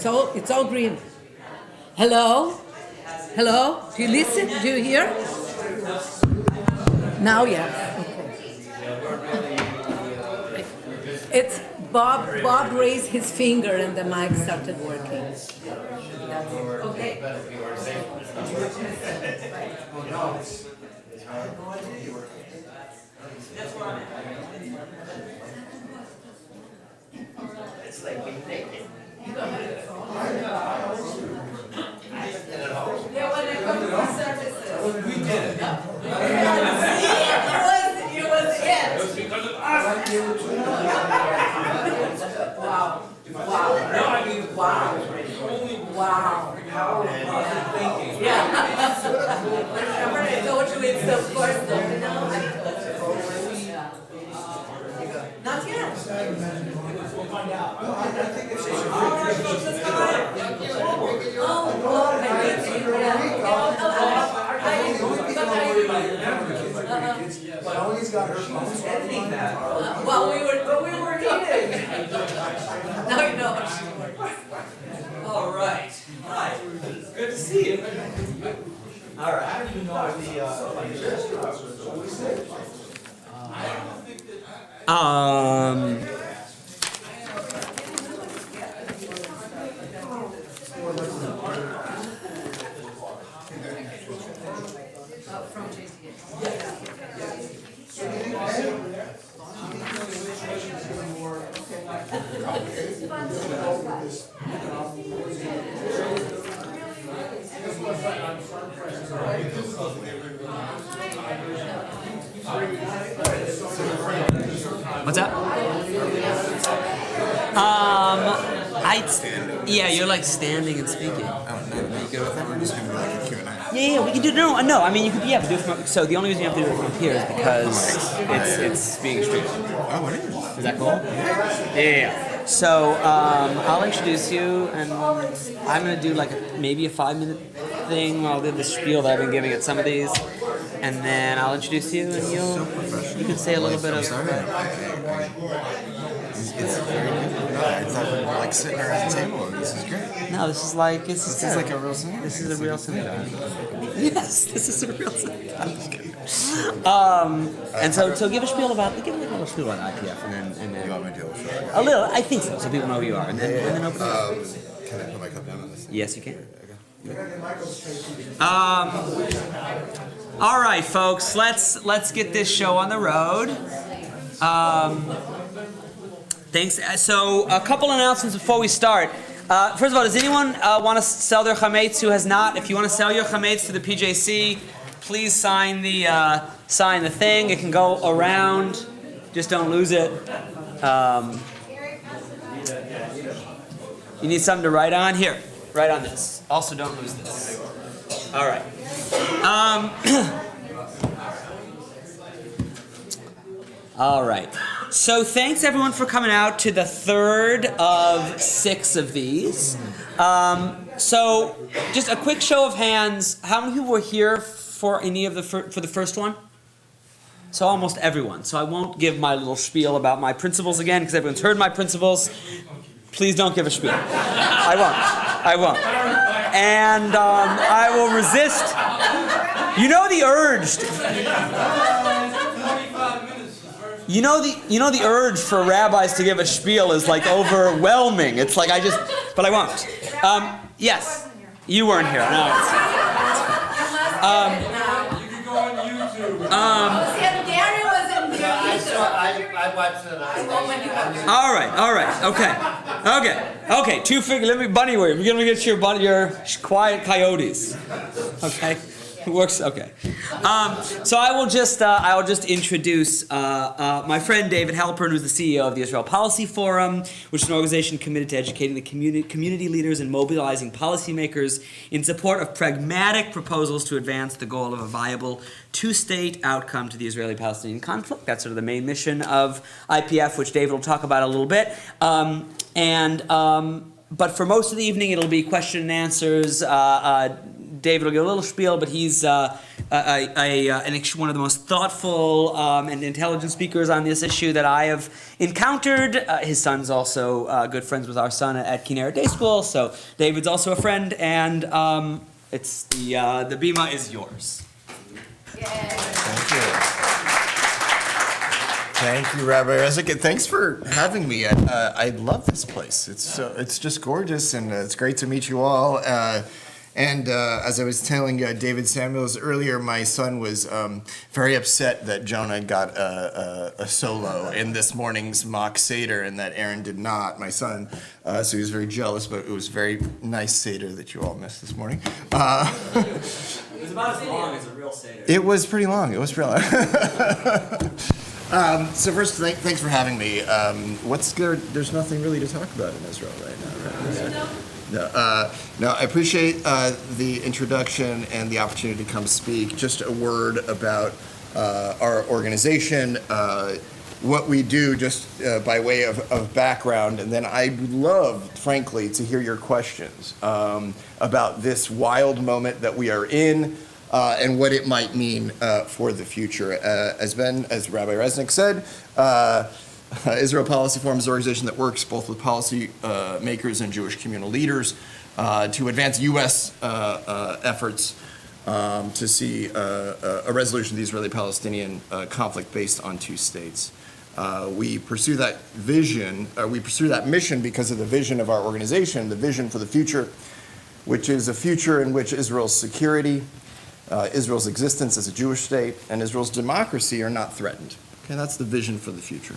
It's all green. Hello? Hello? Do you listen? Do you hear? Now, yes. Okay. It's Bob raised his finger and the mic started working. Okay. It's like we take it. Yeah, when it comes to services. We did it. It was it. It was because of us. Wow. No, I mean, Wow. Wow. positive thinking. Yeah. Remember I told you it's the first domino? I told you. Yeah. Not yet. We'll find out. But always got her phone. Well, we were eating. Now you know how she works. All right. Hi. Good to see you. All right. I don't even know if From JC. What's that? Yeah, you're like standing and speaking. Oh, no, you good with that? We're just going to do like a Q&A. Yeah, we can do no. I mean, you could do it from. So the only reason you have to do it from here is because it's being streamed. Oh, it is? Is that cool? Yeah. So I'll introduce you, and I'm gonna do like maybe a 5-minute thing while I do the spiel that I've been giving at some of these, and then I'll introduce you, and you can say a little bit of. Sorry. It's very good. It's like sitting around the table. This is great. No, this is like This is like a real synagogue. This is a real synagogue. Yes, this is a real synagogue. I'm just kidding. And so give a spiel about IPF, and then You want me to do a show? a little. I think so people know who you are, and then open it up. Can I put my cup down on this? Yes, you can. All right, folks. Let's get this show on the road. Thanks. So, a couple announcements before we start. First of all, does anyone want to sell their chametz who has not? If you want to sell your chametz to the PJC, please sign the thing. It can go around. Just don't lose it. You need something to write on? Here, write on this. Also, don't lose this. All right. All right. So thanks everyone for coming out to the third of 6 of these. So just a quick show of hands. How many people were here for any of for the first one? So almost everyone. So I won't give my little spiel about my principles again because everyone's heard my principles. Please don't give a spiel. I won't. And I will resist. You know the urge. You know the urge for rabbis to give a spiel is like overwhelming. It's like but I won't. Yes, you weren't here. No. You can go on YouTube. Gary wasn't here either. I watched it. All right. Okay. Let me bunny word. We're gonna get your quiet coyotes. Okay. It works. Okay. So I will just introduce my friend David Halperin, who's the CEO of the Israel Policy Forum, which is an organization committed to educating the community leaders and mobilizing policymakers in support of pragmatic proposals to advance the goal of a viable two-state outcome to the Israeli-Palestinian conflict. That's sort of the main mission of IPF, which David will talk about a little bit. But for most of the evening, it'll be question and answers. David will give a little spiel, but he's one of the most thoughtful and intelligent speakers on this issue that I have encountered. His son's also good friends with our son at Kinera Day School, so David's also a friend, and it's the bima is yours. Thank you. Thank you, Rabbi Resnick, and thanks for having me. I love this place. It's just gorgeous, and it's great to meet you all. And as I was telling David Samuels earlier, my son was very upset that Jonah got a solo in this morning's mock Seder and that Aaron did not, my son. So he was very jealous, but it was a very nice Seder that you all missed this morning. It was about as long as a real Seder. It was pretty long. It was pretty long. So first, thanks for having me. What's good? There's nothing really to talk about in Israel right now, right? No, I appreciate the introduction and the opportunity to come speak. Just a word about our organization, what we do, just by way of background, and then I'd love, frankly, to hear your questions about this wild moment that we are in. And what it might mean for the future. As Rabbi Resnick said, Israel Policy Forum is an organization that works both with policy makers and Jewish communal leaders to advance U.S. efforts to see a resolution of the Israeli-Palestinian conflict based on two states. We pursue that vision, we pursue that mission because of the vision of our organization, the vision for the future, which is a future in which Israel's security, Israel's existence as a Jewish state, and Israel's democracy are not threatened. Okay, that's the vision for the future.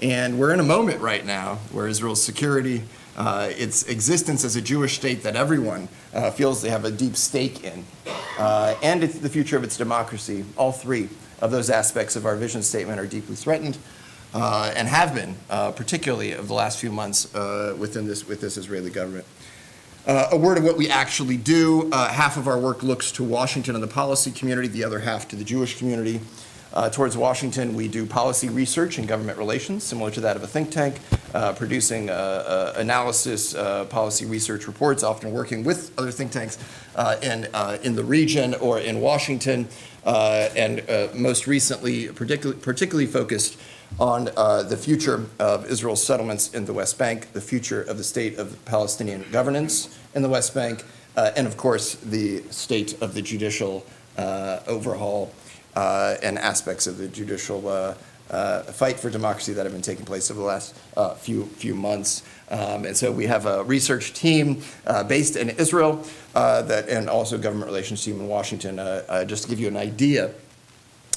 And we're in a moment right now where Israel's security, its existence as a Jewish state that everyone feels they have a deep stake in, and it's the future of its democracy, all three of those aspects of our vision statement are deeply threatened and have been, particularly over the last few months with this Israeli government. A word of what we actually do. Half of our work looks to Washington and the policy community, the other half to the Jewish community. Towards Washington, we do policy research and government relations, similar to that of a think tank, producing analysis, policy research reports, often working with other think tanks in the region or in Washington, and most recently, particularly focused on the future of Israel's settlements in the West Bank, the future of the state of Palestinian governance in the West Bank, and of course, the state of the judicial overhaul and aspects of the judicial fight for democracy that have been taking place over the last few months. And so we have a research team based in Israel and also a government relations team in Washington. Just to give you an idea,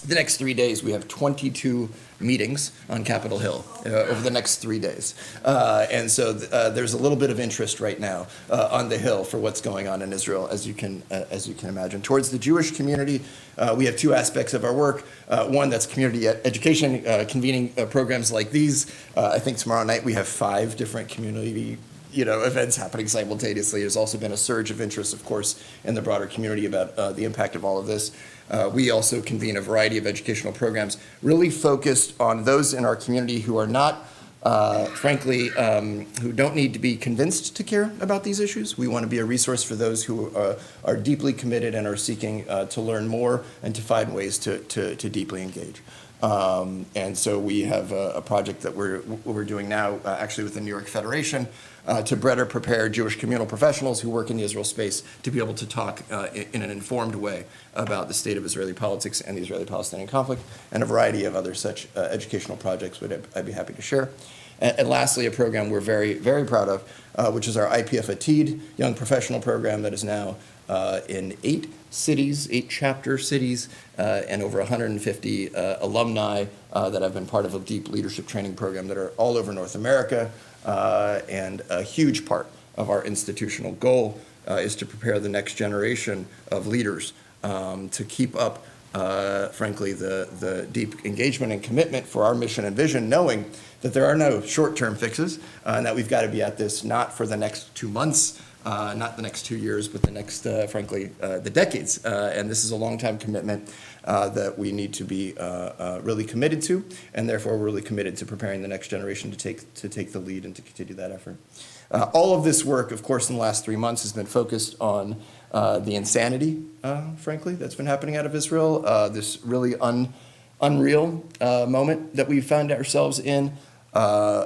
the next 3 days, we have 22 meetings on Capitol Hill over the next 3 days. And so there's a little bit of interest right now on the Hill for what's going on in Israel, as you can imagine. Towards the Jewish community, we have two aspects of our work. One, that's community education, convening programs like these. I think tomorrow night we have 5 different community events happening simultaneously. There's also been a surge of interest, of course, in the broader community about the impact of all of this. We also convene a variety of educational programs really focused on those in our community who are not, frankly, who don't need to be convinced to care about these issues. We want to be a resource for those who are deeply committed and are seeking to learn more and to find ways to deeply engage. And so we have a project that we're doing now, actually with the New York Federation, to better prepare Jewish communal professionals who work in the Israel space to be able to talk in an informed way about the state of Israeli politics and the Israeli-Palestinian conflict, and a variety of other such educational projects I'd be happy to share. And lastly, a program we're very, very proud of, which is our IPF Atid Young Professional Program that is now in 8 cities, 8 chapter cities, and over 150 alumni that have been part of a deep leadership training program that are all over North America. And a huge part of our institutional goal is to prepare the next generation of leaders to keep up, frankly, the deep engagement and commitment for our mission and vision, knowing that there are no short-term fixes, and that we've got to be at this not for the next 2 months, not the next 2 years, but the next, frankly, the decades. And this is a long-time commitment that we need to be really committed to, and therefore we're really committed to preparing the next generation to take the lead and to continue that effort. All of this work, of course, in the last 3 months has been focused on the insanity, frankly, that's been happening out of Israel, this really unreal moment that we found ourselves in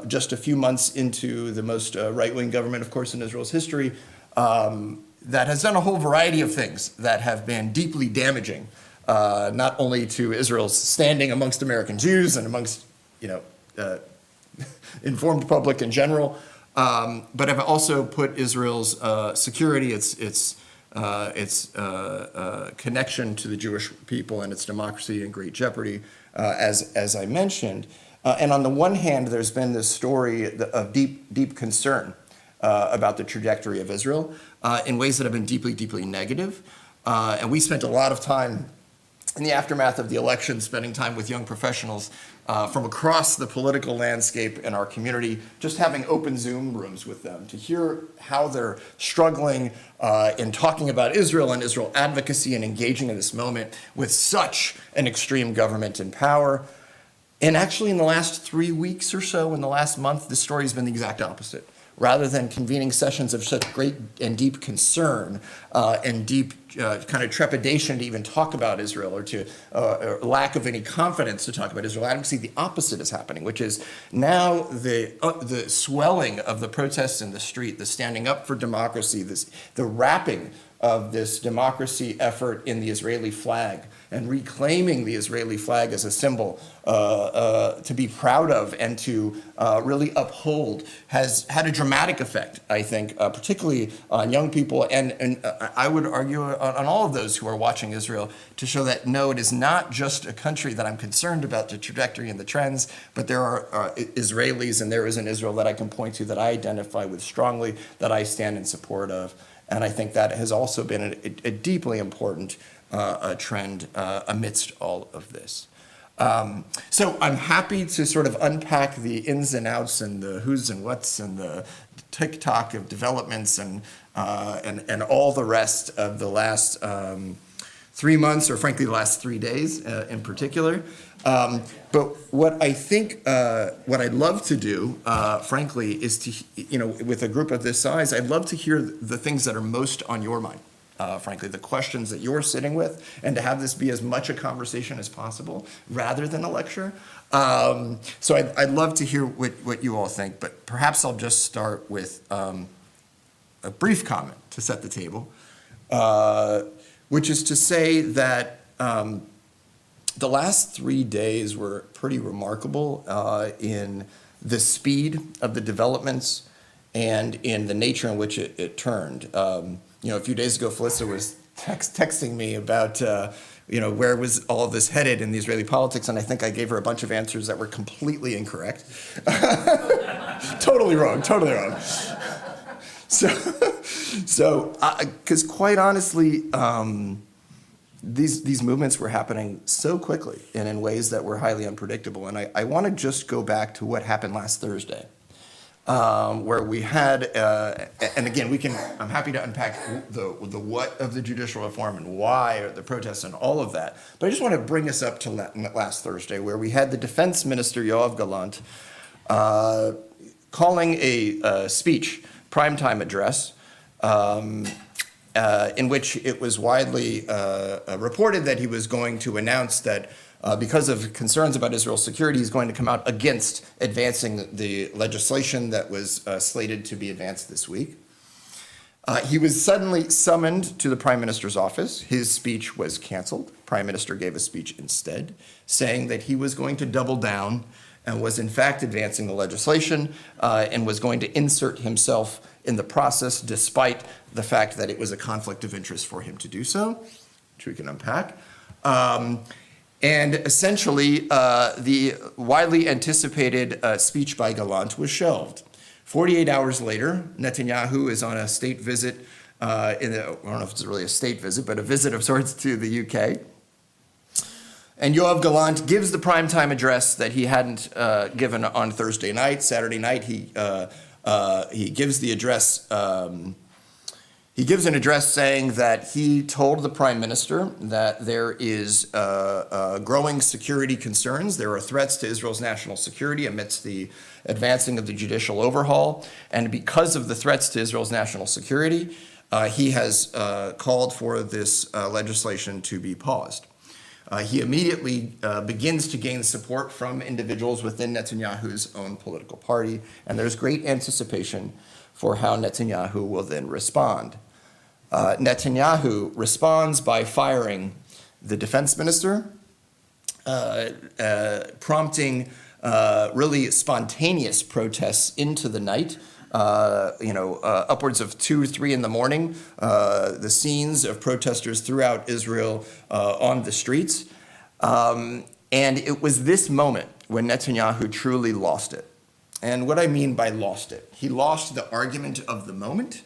just a few months into the most right-wing government, of course, in Israel's history, that has done a whole variety of things that have been deeply damaging, not only to Israel's standing amongst American Jews and amongst, informed public in general, but have also put Israel's security, its connection to the Jewish people and its democracy in great jeopardy, as I mentioned. And on the one hand, there's been this story of deep concern about the trajectory of Israel in ways that have been deeply, deeply negative. And we spent a lot of time in the aftermath of the election spending time with young professionals from across the political landscape in our community, just having open Zoom rooms with them to hear how they're struggling in talking about Israel and Israel advocacy and engaging in this moment with such an extreme government in power. And actually in the last 3 weeks or so, in the last month, the story has been the exact opposite. Rather than convening sessions of such great and deep concern and deep kind of trepidation to even talk about Israel or lack of any confidence to talk about Israel advocacy, the opposite is happening, which is now the swelling of the protests in the street, the standing up for democracy, the wrapping of this democracy effort in the Israeli flag and reclaiming the Israeli flag as a symbol to be proud of and to really uphold has had a dramatic effect, I think, particularly on young people and I would argue on all of those who are watching Israel to show that no, it is not just a country that I'm concerned about the trajectory and the trends, but there are Israelis and there is an Israel that I can point to that I identify with strongly, that I stand in support of. And I think that has also been a deeply important trend amidst all of this. So I'm happy to sort of unpack the ins and outs and the who's and what's and the tick-tock of developments and all the rest of the last 3 months, or frankly the last 3 days in particular. But what I think, what I'd love to do, frankly, is to, with a group of this size, I'd love to hear the things that are most on your mind, frankly, the questions that you're sitting with, and to have this be as much a conversation as possible rather than a lecture. So I'd love to hear what you all think, but perhaps I'll just start with a brief comment to set the table, which is to say that the last 3 days were pretty remarkable in the speed of the developments and in the nature in which it turned. A few days ago, Felissa was texting me about where was all of this headed in the Israeli politics, and I think I gave her a bunch of answers that were completely incorrect. Totally wrong. So, because quite honestly, these movements were happening so quickly and in ways that were highly unpredictable. And I want to just go back to what happened last Thursday, where we had, and again, I'm happy to unpack the what of the judicial reform and why, or the protests and all of that. But I just want to bring us up to last Thursday, where we had the defense minister, Yoav Gallant, calling a speech, primetime address, in which it was widely reported that he was going to announce that because of concerns about Israel's security, he's going to come out against advancing the legislation that was slated to be advanced this week. He was suddenly summoned to the Prime Minister's office. His speech was canceled. Prime Minister gave a speech instead, saying that he was going to double down and was in fact advancing the legislation and was going to insert himself in the process, despite the fact that it was a conflict of interest for him to do so, which we can unpack. And essentially, the widely anticipated speech by Gallant was shelved. 48 hours later, Netanyahu is on a state visit, I don't know if it's really a state visit, but a visit of sorts to the UK. And Yoav Gallant gives the primetime address that he hadn't given on Thursday night. Saturday night, he gives the address He gives an address saying that he told the prime minister that there is growing security concerns. There are threats to Israel's national security amidst the advancing of the judicial overhaul. And because of the threats to Israel's national security, he has called for this legislation to be paused. He immediately begins to gain support from individuals within Netanyahu's own political party, and there's great anticipation for how Netanyahu will then respond. Netanyahu responds by firing the defense minister, prompting really spontaneous protests into the night. Upwards of 2 or 3 in the morning, the scenes of protesters throughout Israel on the streets. And it was this moment when Netanyahu truly lost it. And what I mean by lost it, he lost the argument of the moment,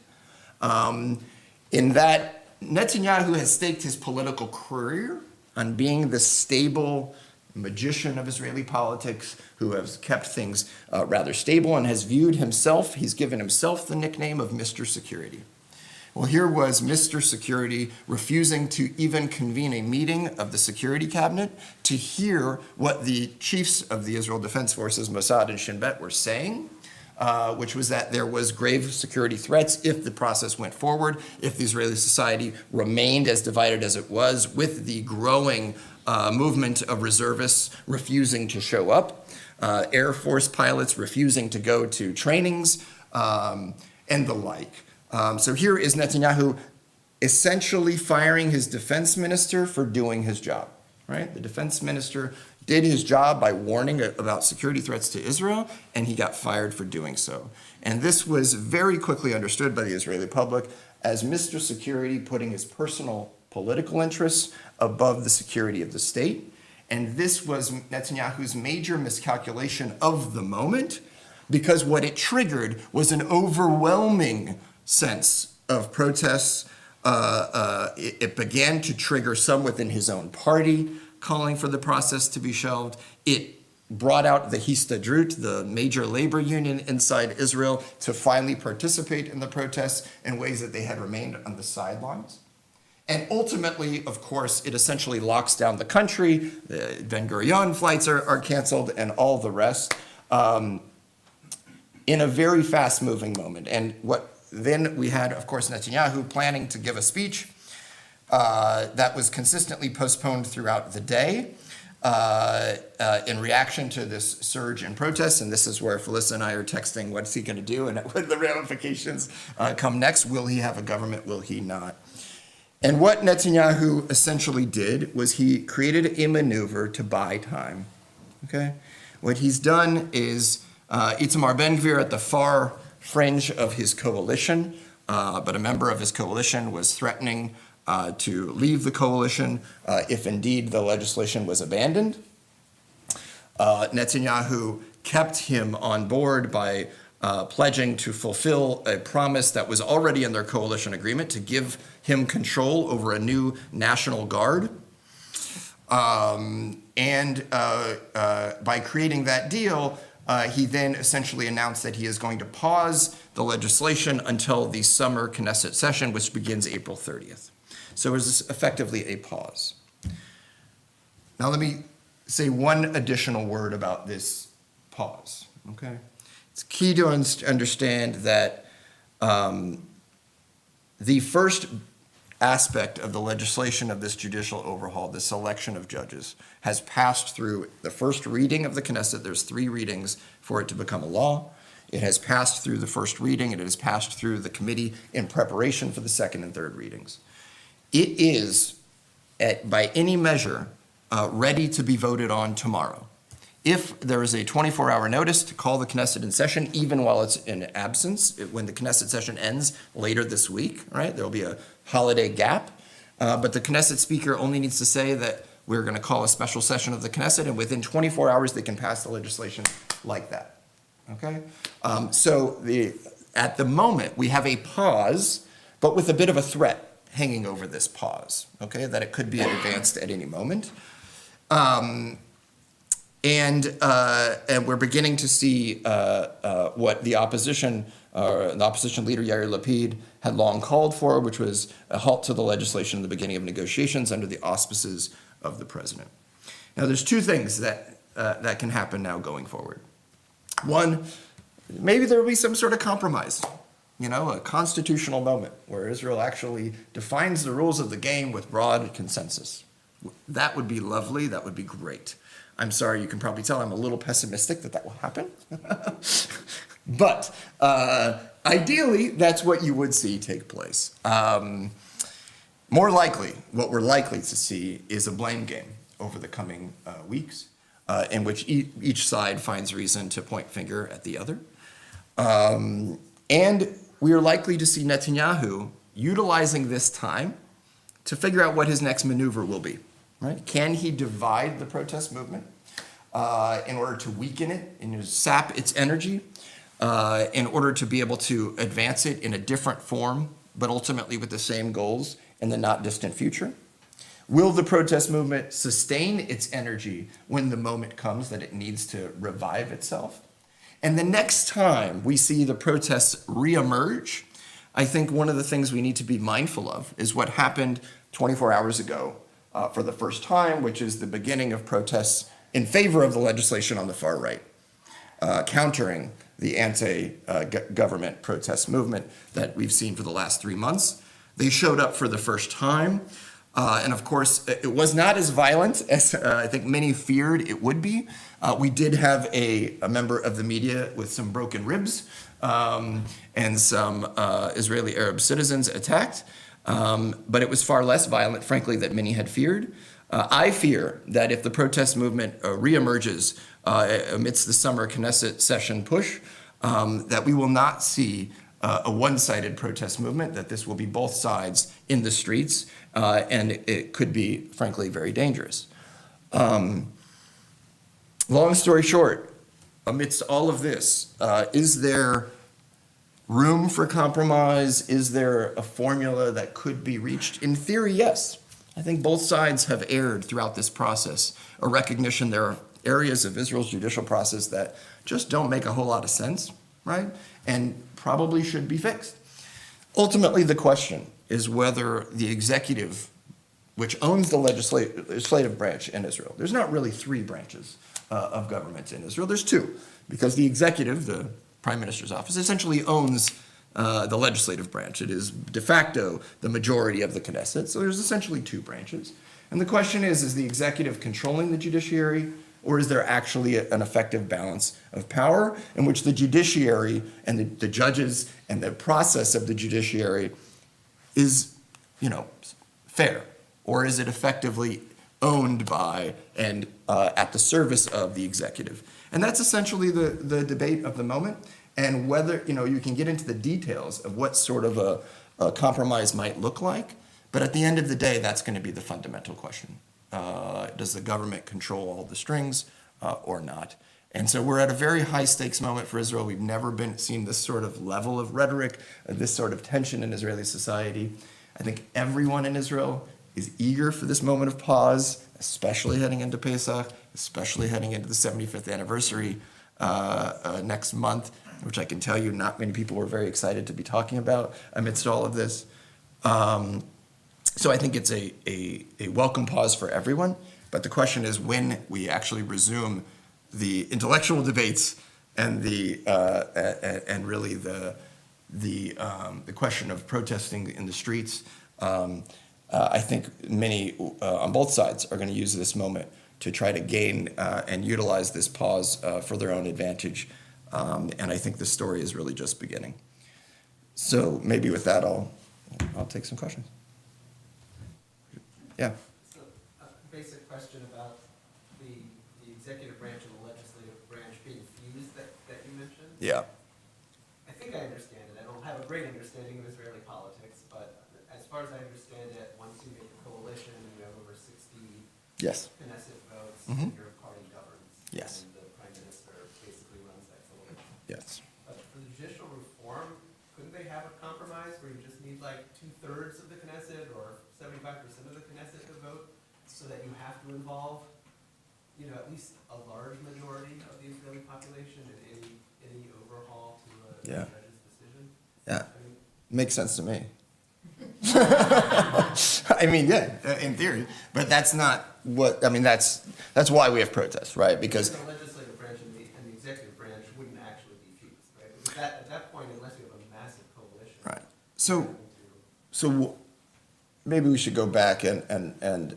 in that Netanyahu has staked his political career on being the stable magician of Israeli politics who has kept things rather stable and has viewed himself, he's given himself the nickname of Mr. Security. Well, here was Mr. Security refusing to even convene a meeting of the security cabinet to hear what the chiefs of the Israel Defense Forces, Mossad and Shin Bet, were saying, which was that there was grave security threats if the process went forward, if the Israeli society remained as divided as it was, with the growing movement of reservists refusing to show up, Air Force pilots refusing to go to trainings, and the like. So here is Netanyahu essentially firing his defense minister for doing his job, right? The defense minister did his job by warning about security threats to Israel, and he got fired for doing so. And this was very quickly understood by the Israeli public as Mr. Security putting his personal political interests above the security of the state. And this was Netanyahu's major miscalculation of the moment, because what it triggered was an overwhelming sense of protests. It began to trigger some within his own party, calling for the process to be shelved. It brought out the Histadrut, the major labor union inside Israel, to finally participate in the protests in ways that they had remained on the sidelines. And ultimately, of course, it essentially locks down the country. The Ben Gurion flights are canceled and all the rest, in a very fast-moving moment. And then we had, of course, Netanyahu planning to give a speech that was consistently postponed throughout the day in reaction to this surge in protests. And this is where Felissa and I are texting, what's he going to do? And what the ramifications come next? Will he have a government? Will he not? And what Netanyahu essentially did was he created a maneuver to buy time. Okay? What he's done is Itamar Ben-Gvir at the far fringe of his coalition, but a member of his coalition was threatening to leave the coalition if indeed the legislation was abandoned. Netanyahu kept him on board by pledging to fulfill a promise that was already in their coalition agreement to give him control over a new National Guard. And by creating that deal, he then essentially announced that he is going to pause the legislation until the summer Knesset session, which begins April 30th. So it was effectively a pause. Now let me say one additional word about this pause, okay? It's key to understand that the first aspect of the legislation of this judicial overhaul, the selection of judges, has passed through the first reading of the Knesset. There's 3 readings for it to become a law. It has passed through the first reading, and it has passed through the committee in preparation for the second and third readings. It is, by any measure, ready to be voted on tomorrow. If there is a 24-hour notice to call the Knesset in session, even while it's in absence, when the Knesset session ends later this week, right, there'll be a holiday gap. But the Knesset speaker only needs to say that we're going to call a special session of the Knesset, and within 24 hours, they can pass the legislation like that. Okay? At the moment, we have a pause, but with a bit of a threat hanging over this pause, okay, that it could be advanced at any moment. And we're beginning to see what the opposition the opposition leader Yair Lapid had long called for, which was a halt to the legislation in the beginning of negotiations under the auspices of the president. Now, there's two things that can happen now going forward. One, maybe there will be some sort of compromise, a constitutional moment where Israel actually defines the rules of the game with broad consensus. That would be lovely. That would be great. I'm sorry, you can probably tell I'm a little pessimistic that will happen. But ideally, that's what you would see take place. More likely, what we're likely to see is a blame game over the coming weeks, in which each side finds reason to point finger at the other. And we are likely to see Netanyahu utilizing this time to figure out what his next maneuver will be. Right? Can he divide the protest movement in order to weaken it and sap its energy, in order to be able to advance it in a different form, but ultimately with the same goals in the not distant future? Will the protest movement sustain its energy when the moment comes that it needs to revive itself? And the next time we see the protests reemerge, I think one of the things we need to be mindful of is what happened 24 hours ago for the first time, which is the beginning of protests in favor of the legislation on the far right, countering the anti-government protest movement that we've seen for the last 3 months. They showed up for the first time. And of course, it was not as violent as I think many feared it would be. We did have a member of the media with some broken ribs and some Israeli Arab citizens attacked. But it was far less violent, frankly, than many had feared. I fear that if the protest movement reemerges amidst the summer Knesset session push, that we will not see a one-sided protest movement, that this will be both sides in the streets, and it could be, frankly, very dangerous. Long story short, amidst all of this, is there room for compromise? Is there a formula that could be reached? In theory, yes. I think both sides have erred throughout this process, a recognition there are areas of Israel's judicial process that just don't make a whole lot of sense, right? And probably should be fixed. Ultimately, the question is whether the executive, which owns the legislative branch in Israel, there's not really 3 branches of government in Israel, there's 2, because the executive, the prime minister's office, essentially owns the legislative branch. It is de facto the majority of the Knesset, so there's essentially 2 branches. And the question is the executive controlling the judiciary, or is there actually an effective balance of power in which the judiciary and the judges and the process of the judiciary is, fair? Or is it effectively owned by and at the service of the executive? And that's essentially the debate of the moment. And whether, you can get into the details of what sort of a compromise might look like, but at the end of the day, that's going to be the fundamental question. Does the government control all the strings or not? And so we're at a very high stakes moment for Israel. We've never seen this sort of level of rhetoric, this sort of tension in Israeli society. I think everyone in Israel is eager for this moment of pause, especially heading into Pesach, especially heading into the 75th anniversary next month, which I can tell you not many people were very excited to be talking about amidst all of this. So I think it's a welcome pause for everyone, but the question is when we actually resume the intellectual debates and and really the question of protesting in the streets. I think many on both sides are going to use this moment to try to gain and utilize this pause for their own advantage, and I think the story is really just beginning. So maybe with that, I'll take some questions. Yeah. So, basic question about the executive branch and the legislative branch being fused that you mentioned. Yeah. I think I understand it. I don't have a great understanding of Israeli politics, but as far as I understand it, once you make a coalition, you have over 60 Yes. Knesset votes, Mhm. your party governs. Yes. And the prime minister basically runs that coalition. Yes. But for the judicial reform, couldn't they have a compromise where you just need like 2/3 of the Knesset or 75% of the Knesset to vote, so that you have to involve, at least a large majority of the Israeli population in any overhaul to a Yeah. judge's decision? Makes sense to me. I mean, yeah, in theory, but that's not what, I mean, that's why we have protests, right? Because, The legislative branch and the executive branch wouldn't actually be fused, right? Because at that point, unless you have a massive coalition. right. So maybe we should go back and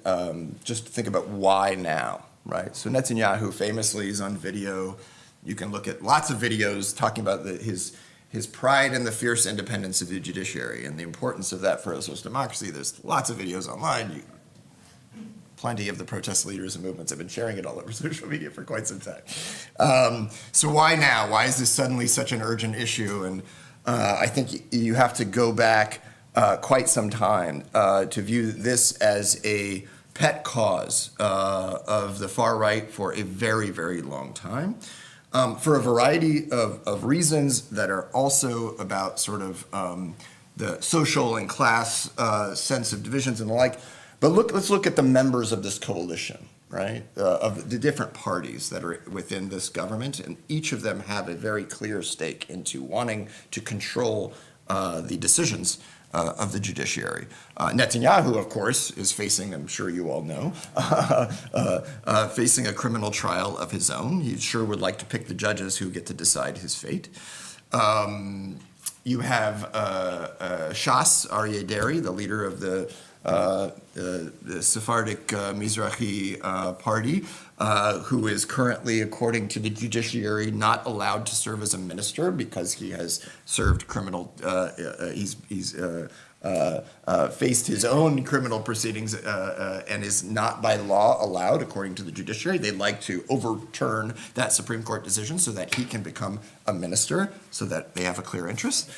just think about why now, right? So Netanyahu famously is on video. You can look at lots of videos talking about his pride in the fierce independence of the judiciary and the importance of that for a social democracy. There's lots of videos online. Plenty of the protest leaders and movements have been sharing it all over social media for quite some time. So why now? Why is this suddenly such an urgent issue? And I think you have to go back quite some time to view this as a pet cause of the far right for a very, very long time. For a variety of reasons that are also about sort of the social and class sense of divisions and the like. But let's look at the members of this coalition, right? Of the different parties that are within this government, and each of them have a very clear stake into wanting to control the decisions of the judiciary. Netanyahu, of course, is facing, I'm sure you all know, facing a criminal trial of his own. He sure would like to pick the judges who get to decide his fate. You have Shas, Aryeh Deri, the leader of the Sephardic Mizrahi party, who is currently, according to the judiciary, not allowed to serve as a minister because he has served criminal, he's faced his own criminal proceedings and is not by law allowed, according to the judiciary. They'd like to overturn that Supreme Court decision so that he can become a minister, so that they have a clear interest.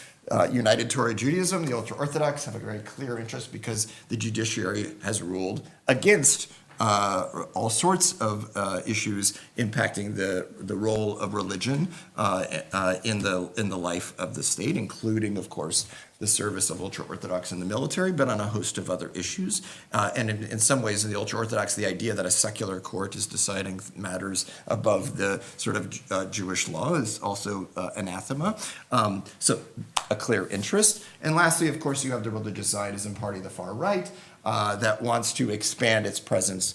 United Torah Judaism, the ultra-Orthodox, have a very clear interest because the judiciary has ruled against all sorts of issues impacting the role of religion in the life of the state, including, of course, the service of ultra-Orthodox in the military, but on a host of other issues. And in some ways, in the ultra-Orthodox, the idea that a secular court is deciding matters above the sort of Jewish law is also anathema. So a clear interest. And lastly, of course, you have the religious Zionism party, the far right, that wants to expand its presence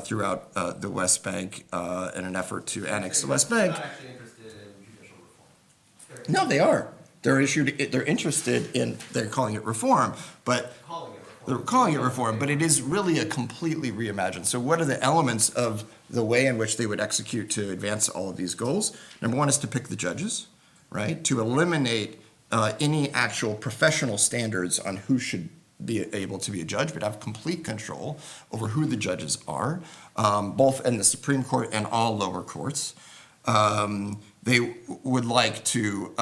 throughout the West Bank in an effort to annex the West Bank. They're not actually interested in judicial reform. No, they are. They're interested in, they're calling it reform, but they're calling it reform, but it is really a completely reimagined. So what are the elements of the way in which they would execute to advance all of these goals? Number one is to pick the judges, right? To eliminate any actual professional standards on who should be able to be a judge, but have complete control over who the judges are, both in the Supreme Court and all lower courts. They would like to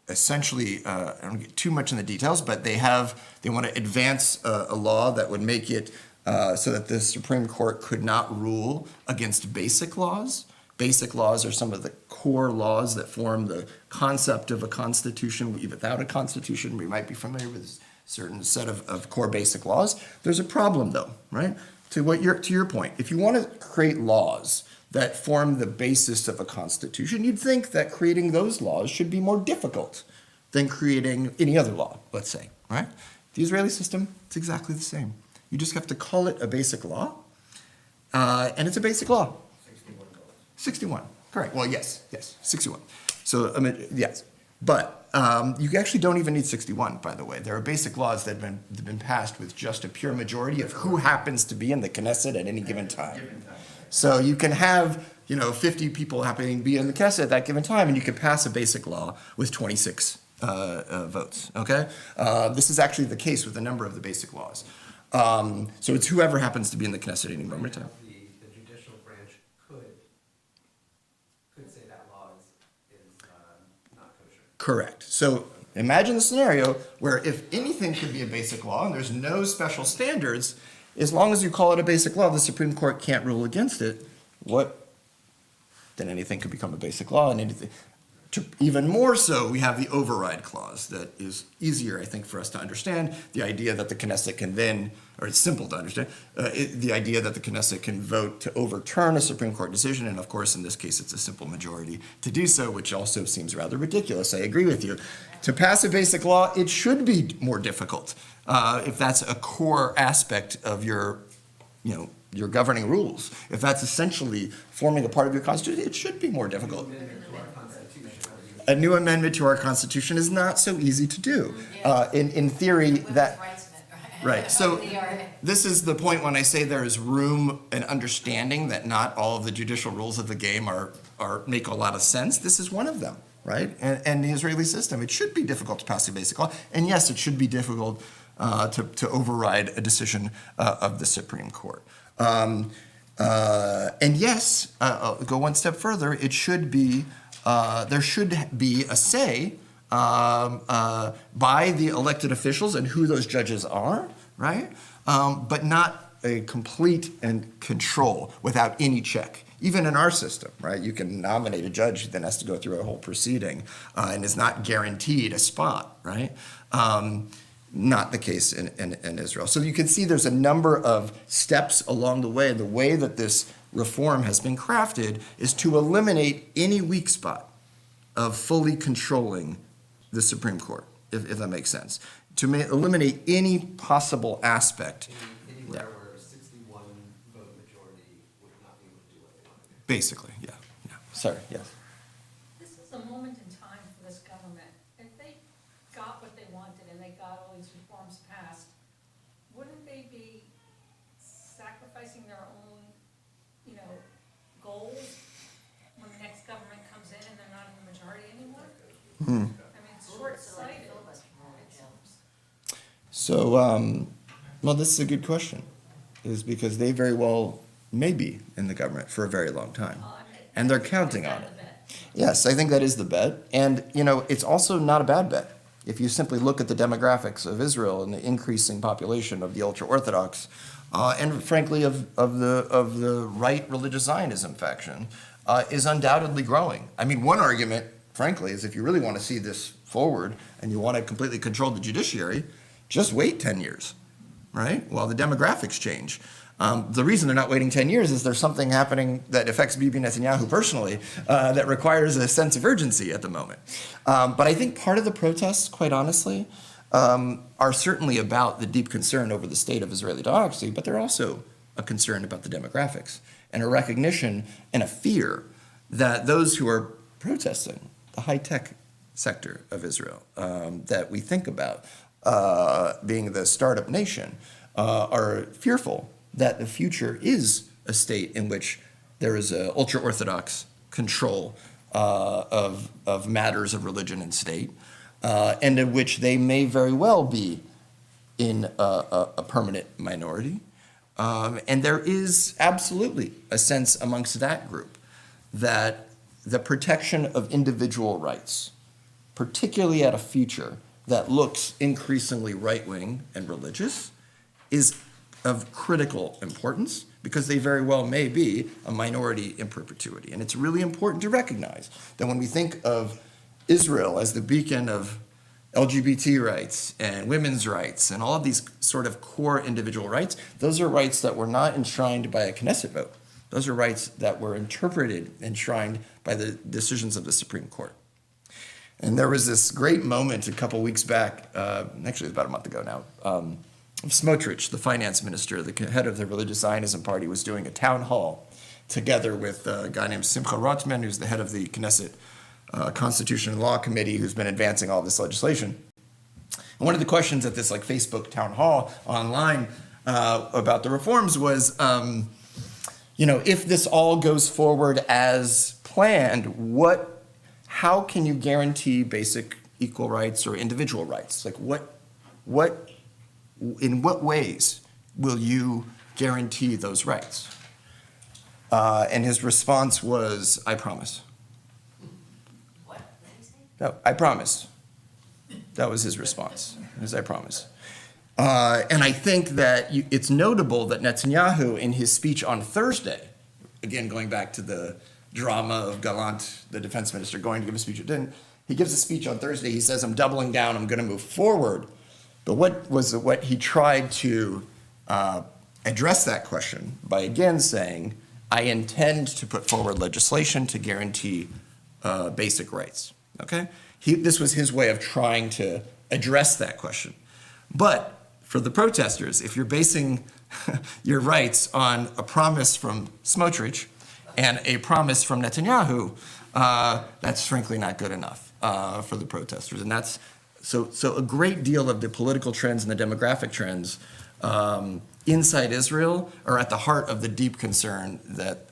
essentially, I don't get too much in the details, but they want to advance a law that would make it so that the Supreme Court could not rule against basic laws. Basic laws are some of the core laws that form the concept of a constitution. Without a constitution, we might be familiar with a certain set of core basic laws. There's a problem, though, right? To your point, if you want to create laws that form the basis of a constitution, you'd think that creating those laws should be more difficult than creating any other law, let's say, right? The Israeli system, it's exactly the same. You just have to call it a basic law, and it's a basic law. 61, correct. Well, yes, 61. So, I mean, yes. But you actually don't even need 61, by the way. There are basic laws that have been passed with just a pure majority of who happens to be in the Knesset at any given time. So you can have, 50 people happening to be in the Knesset at that given time, and you can pass a basic law with 26 votes, okay? This is actually the case with a number of the basic laws. So it's whoever happens to be in the Knesset at any moment in time. The judicial branch could say that law is not kosher. Correct. So imagine the scenario where if anything could be a basic law and there's no special standards, as long as you call it a basic law, the Supreme Court can't rule against it. Then anything could become a basic law, and anything. even more so, we have the override clause that is easier, I think, for us to understand. The idea that the Knesset can then, or it's simple to understand, the idea that the Knesset can vote to overturn a Supreme Court decision, and of course, in this case, it's a simple majority to do so, which also seems rather ridiculous. I agree with you. To pass a basic law, it should be more difficult if that's a core aspect of your governing rules. If that's essentially forming a part of your constitution, it should be more difficult. A new amendment to our Constitution is not so easy to do. In theory, that... Right, so this is the point when I say there is room and understanding that not all of the judicial rules of the game make a lot of sense. This is one of them, right? And the Israeli system, it should be difficult to pass a basic law. And yes, it should be difficult to override a decision of the Supreme Court. And yes, I'll go one step further, it should be, there should be a say by the elected officials and who those judges are, right? But not a complete and control without any check. Even in our system, right? You can nominate a judge who then has to go through a whole proceeding and is not guaranteed a spot, right? Not the case in Israel. So you can see there's a number of steps along the way. The way that this reform has been crafted is to eliminate any weak spot of fully controlling the Supreme Court, if that makes sense. To eliminate any possible aspect. Anywhere where a 61 vote majority would not be able to do what they want to do. Basically, yeah. Sorry, yes. This is a moment in time for this government. If they got what they wanted and they got all these reforms passed, wouldn't they be sacrificing their own, goals when the next government comes in and they're not in the majority anymore? I mean, it's short-sighted. So, well, this is a good question, is because they very well may be in the government for a very long time, and they're counting on it. Yes, I think that is the bet, and it's also not a bad bet. If you simply look at the demographics of Israel and the increasing population of the ultra-Orthodox, and frankly of the right religious Zionism faction, is undoubtedly growing. I mean, one argument, frankly, is if you really want to see this forward and you want to completely control the judiciary, just wait 10 years, right? While the demographics change. The reason they're not waiting 10 years is there's something happening that affects Bibi Netanyahu personally that requires a sense of urgency at the moment. But I think part of the protests, quite honestly, are certainly about the deep concern over the state of Israeli democracy, but they're also a concern about the demographics and a recognition and a fear that those who are protesting, the high-tech sector of Israel that we think about, being the startup nation, are fearful that the future is a state in which there is a ultra-Orthodox control of matters of religion and state, and in which they may very well be in a permanent minority. And there is absolutely a sense amongst that group that the protection of individual rights, particularly at a future that looks increasingly right-wing and religious, is of critical importance because they very well may be a minority in perpetuity. And it's really important to recognize that when we think of Israel as the beacon of LGBT rights and women's rights and all of these sort of core individual rights, those are rights that were not enshrined by a Knesset vote. Those are rights that were interpreted, enshrined by the decisions of the Supreme Court. And there was this great moment a couple weeks back, actually it was about a month ago now, Smotrich, the finance minister, the head of the Religious Zionism Party, was doing a town hall together with a guy named Simcha Rotman, who's the head of the Knesset Constitution and Law Committee, who's been advancing all this legislation. And one of the questions at this Facebook town hall online about the reforms was, if this all goes forward as planned, how can you guarantee basic equal rights or individual rights? Like in what ways will you guarantee those rights? And his response was, I promise. What did he say? No, I promise. That was his response, I promise. And I think that it's notable that Netanyahu, in his speech on Thursday, again, going back to the drama of Gallant, the defense minister, going to give a speech. It didn't. He gives a speech on Thursday. He says, I'm doubling down. I'm going to move forward. But what he tried to address that question by again saying, I intend to put forward legislation to guarantee basic rights. Okay? This was his way of trying to address that question. But for the protesters, if you're basing your rights on a promise from Smotrich and a promise from Netanyahu, that's frankly not good enough for the protesters. And that's so a great deal of the political trends and the demographic trends inside Israel are at the heart of the deep concern that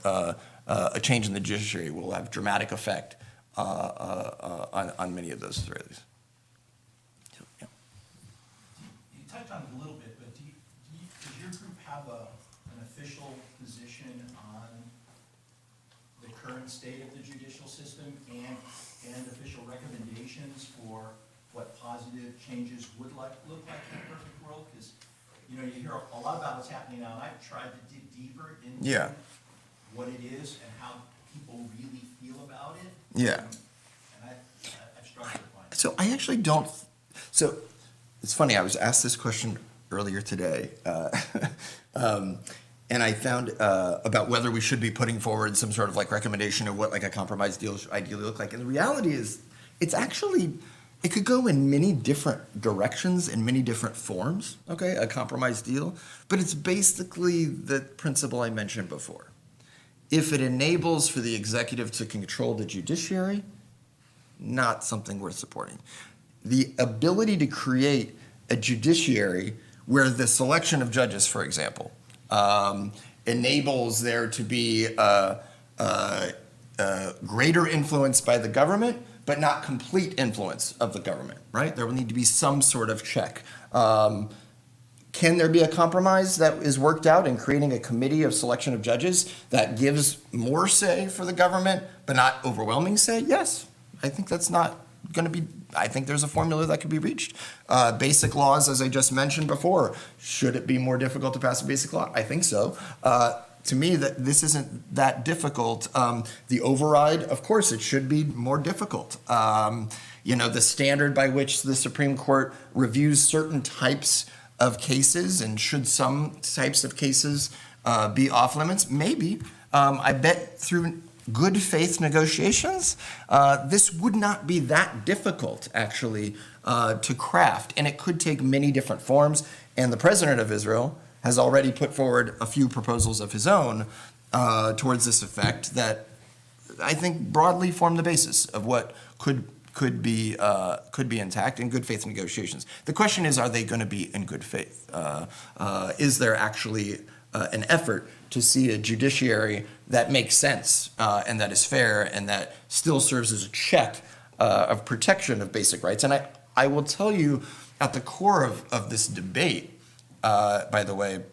a change in the judiciary will have dramatic effect on many of those Israelis. So, yeah. You touched on it a little bit, but does your group have an official position on the current state of the judicial system and official recommendations for what positive changes would look like in a perfect world? Because you hear a lot about what's happening now, and I've tried to dig deeper into what it is and how people really feel about it. Yeah. And I've struggled to find it. So I actually don't. So it's funny. I was asked this question earlier today, and I found about whether we should be putting forward some sort of like recommendation of what like a compromise deal should ideally look like. And the reality is, it could go in many different directions in many different forms. Okay, a compromise deal, but it's basically the principle I mentioned before. If it enables for the executive to control the judiciary, not something worth supporting. The ability to create a judiciary where the selection of judges, for example, enables there to be greater influence by the government, but not complete influence of the government, right? There will need to be some sort of check. Can there be a compromise that is worked out in creating a committee of selection of judges that gives more say for the government, but not overwhelming say? Yes. I think that's not going to be, I think there's a formula that could be reached. Basic laws, as I just mentioned before, should it be more difficult to pass a basic law? I think so. To me, that this isn't that difficult. The override, of course, it should be more difficult. The standard by which the Supreme Court reviews certain types of cases, and should some types of cases be off limits? Maybe. I bet through good faith negotiations, this would not be that difficult, actually, to craft. And it could take many different forms. And the president of Israel has already put forward a few proposals of his own towards this effect that I think broadly form the basis of what could be intact in good faith negotiations. The question is, are they going to be in good faith? Is there actually an effort to see a judiciary that makes sense and that is fair and that still serves as a check of protection of basic rights? And I will tell you, at the core of this debate, by the way,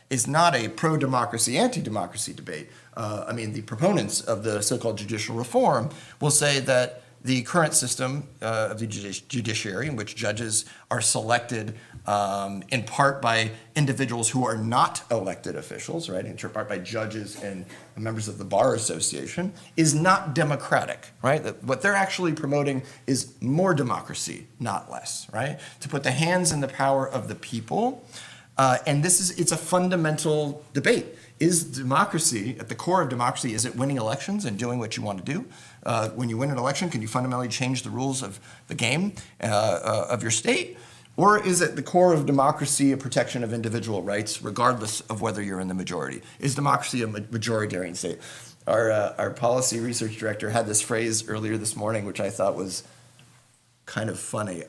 is not a pro-democracy, anti-democracy debate. The proponents of the so-called judicial reform will say that the current system of the judiciary, in which judges are selected in part by individuals who are not elected officials, right, in part by judges and members of the Bar Association, is not democratic, right? What they're actually promoting is more democracy, not less, right? To put the hands in the power of the people. And it's a fundamental debate. Is democracy, at the core of democracy, is it winning elections and doing what you want to do? When you win an election, can you fundamentally change the rules of the game of your state? Or is at the core of democracy a protection of individual rights, regardless of whether you're in the majority? Is democracy a majoritarian state? Our policy research director had this phrase earlier this morning, which I thought was kind of funny.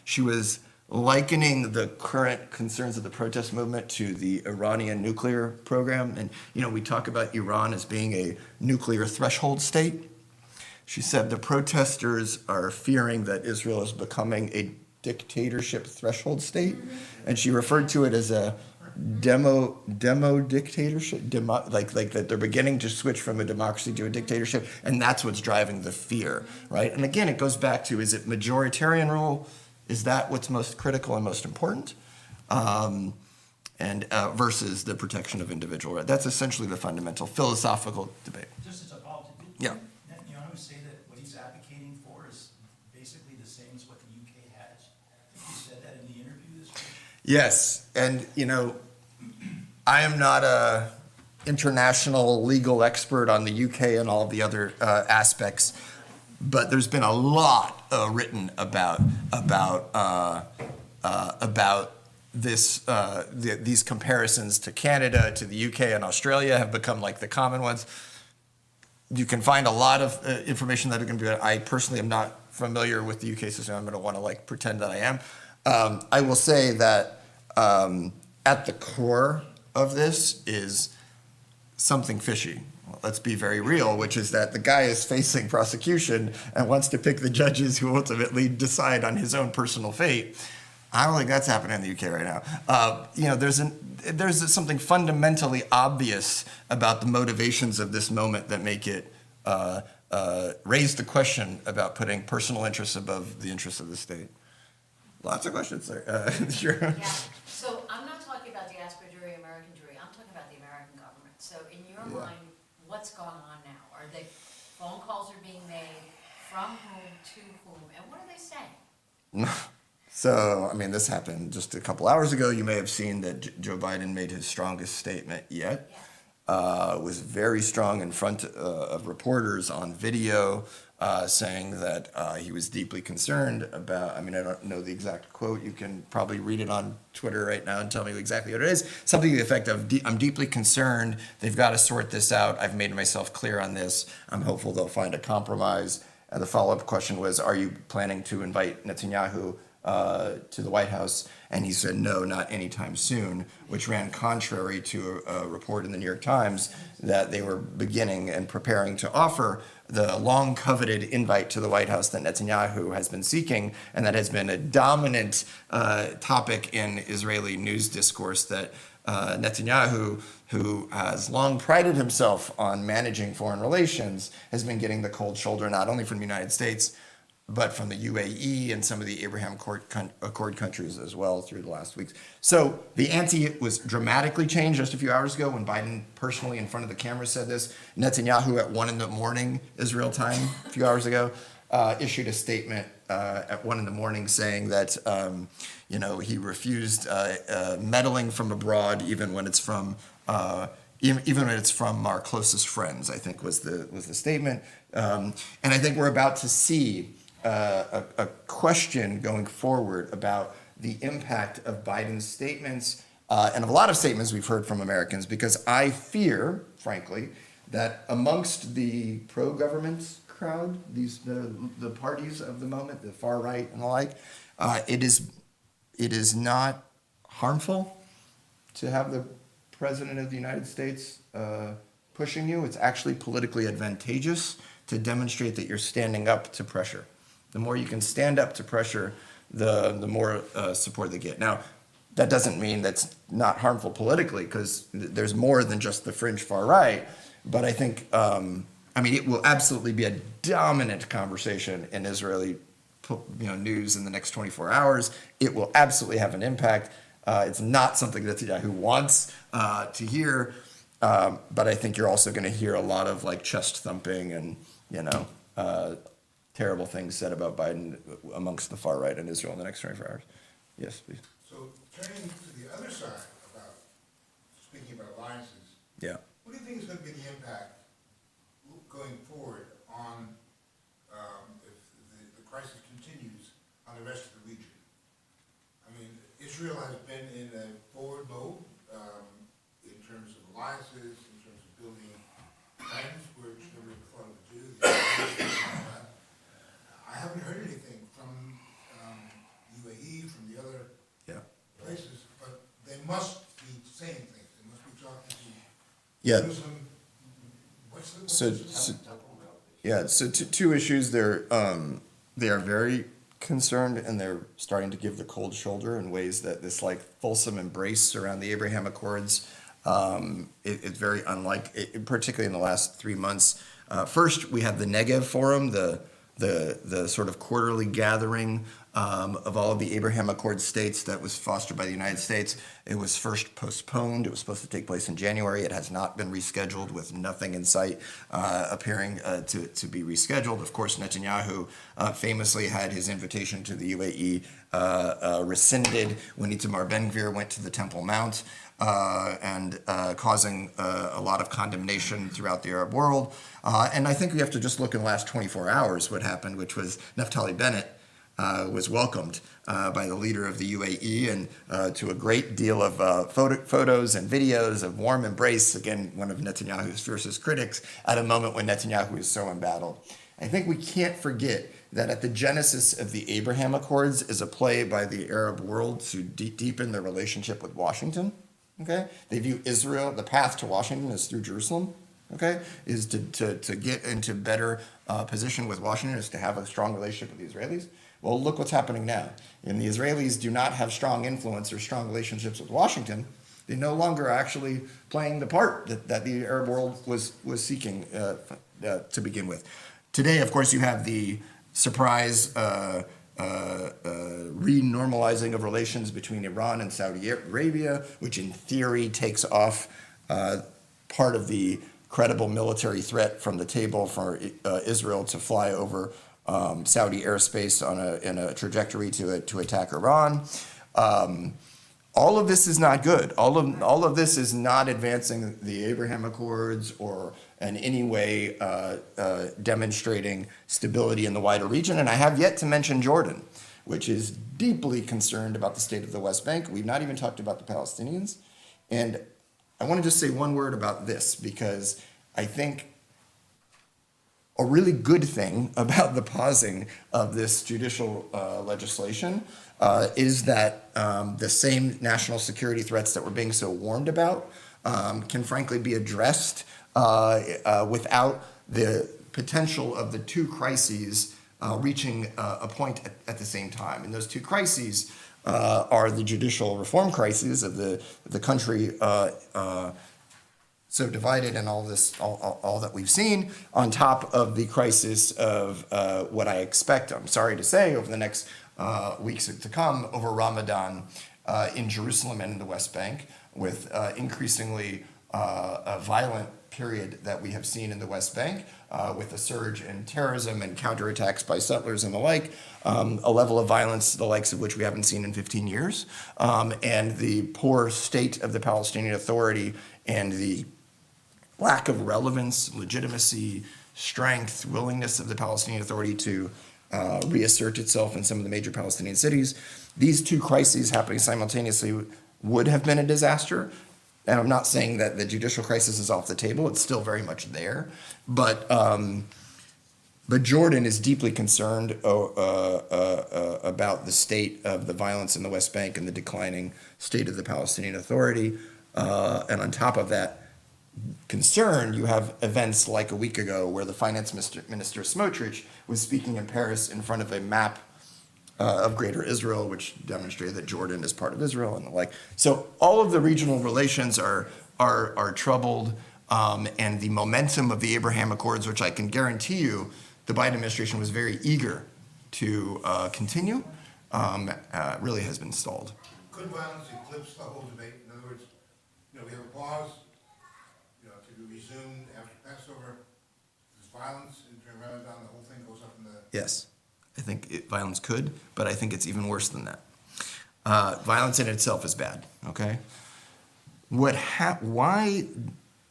She was likening the current concerns of the protest movement to the Iranian nuclear program. And, we talk about Iran as being a nuclear threshold state. She said the protesters are fearing that Israel is becoming a dictatorship threshold state. And she referred to it as a demo dictatorship, like that they're beginning to switch from a democracy to a dictatorship. And that's what's driving the fear, right? And again, it goes back to, is it majoritarian rule? Is that what's most critical and most important? Versus the protection of individual rights? That's essentially the fundamental philosophical debate. Just as a follow-up, Yeah. Netanyahu say that what he's advocating for is basically the same as what the UK has? I think he said that in the interview this week. Yes, and I am not a international legal expert on the UK and all of the other aspects, but there's been a lot written about this. These comparisons to Canada, to the UK, and Australia have become like the common ones. You can find a lot of information that are going to be. I personally am not familiar with the UK system. I'm going to want to like pretend that I am. I will say that at the core of this is something fishy. Let's be very real, which is that the guy is facing prosecution and wants to pick the judges who ultimately decide on his own personal fate. I don't think that's happening in the UK right now. There's something fundamentally obvious about the motivations of this moment that make it raise the question about putting personal interests above the interests of the state. Lots of questions there. Sure. Yeah, so I'm not talking about diaspora jury, American jury, I'm talking about the American government. So in your mind, what's going on now? Are they, phone calls are being made, from whom, to whom, and what are they saying? So, I mean, this happened just a couple hours ago. You may have seen that Joe Biden made his strongest statement yet. Was very strong in front of reporters on video, saying that he was deeply concerned about, I mean, I don't know the exact quote. You can probably read it on Twitter right now and tell me exactly what it is. Something to the effect of, I'm deeply concerned. They've got to sort this out. I've made myself clear on this. I'm hopeful they'll find a compromise. And the follow-up question was, are you planning to invite Netanyahu to the White House? And he said, no, not anytime soon, which ran contrary to a report in the New York Times that they were beginning and preparing to offer the long coveted invite to the White House that Netanyahu has been seeking, and that has been a dominant topic in Israeli news discourse, that Netanyahu, who has long prided himself on managing foreign relations, has been getting the cold shoulder not only from the United States, but from the UAE and some of the Abraham Accord countries as well through the last weeks. So the ante was dramatically changed just a few hours ago when Biden personally in front of the camera said this. Netanyahu at 1 a.m. Israel time a few hours ago issued a statement at 1 a.m. saying that he refused meddling from abroad even when it's from even when it's from our closest friends, I think was the statement. And I think we're about to see a question going forward about the impact of Biden's statements and of a lot of statements we've heard from Americans, because I fear, frankly, that amongst the pro-government crowd, the parties of the moment, the far right and the like, it is not harmful to have the President of the United States pushing you. It's actually politically advantageous to demonstrate that you're standing up to pressure. The more you can stand up to pressure, the more support they get. Now, that doesn't mean that's not harmful politically, because there's more than just the fringe far right. But I think, it will absolutely be a dominant conversation in Israeli news in the next 24 hours. It will absolutely have an impact. It's not something that Netanyahu wants to hear, but I think you're also going to hear a lot of like chest thumping and terrible things said about Biden amongst the far right in Israel in the next 24 hours. Yes, please. So turning to the other side about speaking about alliances, what do you think is going to be the impact going forward on if the crisis continues on the rest of the region? I mean, Israel has been in a forward mode in terms of alliances, in terms of building plans, which never thought it would do. I haven't heard anything from UAE, from the other places, but they must be saying things. They must be talking to Jerusalem. So two issues. They are very concerned, and they're starting to give the cold shoulder in ways that this like fulsome embrace around the Abraham Accords, it's very unlike, particularly in the last 3 months. First, we had the Negev Forum, the sort of quarterly gathering of all of the Abraham Accord states that was fostered by the United States. It was first postponed. It was supposed to take place in January. It has not been rescheduled, with nothing in sight appearing to be rescheduled. Of course, Netanyahu famously had his invitation to the UAE rescinded when Itamar Ben-Gvir went to the Temple Mount, and causing a lot of condemnation throughout the Arab world. And I think we have to just look in the last 24 hours what happened, which was Naftali Bennett was welcomed by the leader of the UAE, and to a great deal of photos and videos of warm embrace, again, one of Netanyahu's fiercest critics, at a moment when Netanyahu is so embattled. I think we can't forget that at the genesis of the Abraham Accords is a play by the Arab world to deepen their relationship with Washington. Okay, they view Israel, the path to Washington is through Jerusalem. Okay, is to get into better position with Washington, is to have a strong relationship with the Israelis. Well, look what's happening now. And the Israelis do not have strong influence or strong relationships with Washington. They no longer are actually playing the part that the Arab world was seeking to begin with. Today, of course, you have the surprise renormalizing of relations between Iran and Saudi Arabia, which in theory takes off part of the credible military threat from the table for Israel to fly over Saudi airspace in a trajectory to attack Iran. All of this is not good. All of this is not advancing the Abraham Accords or in any way demonstrating stability in the wider region. And I have yet to mention Jordan, which is deeply concerned about the state of the West Bank. We've not even talked about the Palestinians. And I want to just say one word about this, because I think a really good thing about the pausing of this judicial legislation is that the same national security threats that we're being so warned about can frankly be addressed without the potential of the two crises reaching a point at the same time. And those two crises are the judicial reform crises of the country so divided, and all that we've seen, on top of the crisis of what I expect, I'm sorry to say, over the next weeks to come, over Ramadan in Jerusalem and in the West Bank, with increasingly a violent period that we have seen in the West Bank, with a surge in terrorism and counterattacks by settlers and the like, a level of violence the likes of which we haven't seen in 15 years, and the poor state of the Palestinian Authority and the lack of relevance, legitimacy, strength, willingness of the Palestinian Authority to reassert itself in some of the major Palestinian cities. These two crises happening simultaneously would have been a disaster. And I'm not saying that the judicial crisis is off the table. It's still very much there. But Jordan is deeply concerned about the state of the violence in the West Bank and the declining state of the Palestinian Authority. And on top of that concern, you have events like a week ago where the finance minister Smotrich was speaking in Paris in front of a map of Greater Israel, which demonstrated that Jordan is part of Israel and the like. So all of the regional relations are troubled, and the momentum of the Abraham Accords, which I can guarantee you the Biden administration was very eager to continue, really has been stalled. Could violence eclipse the whole debate? In other words, we have a pause, to be resumed after Passover. There's violence in Ramadan, the whole thing goes up in the... Yes, I think violence could, but I think it's even worse than that. Violence in itself is bad, okay? Why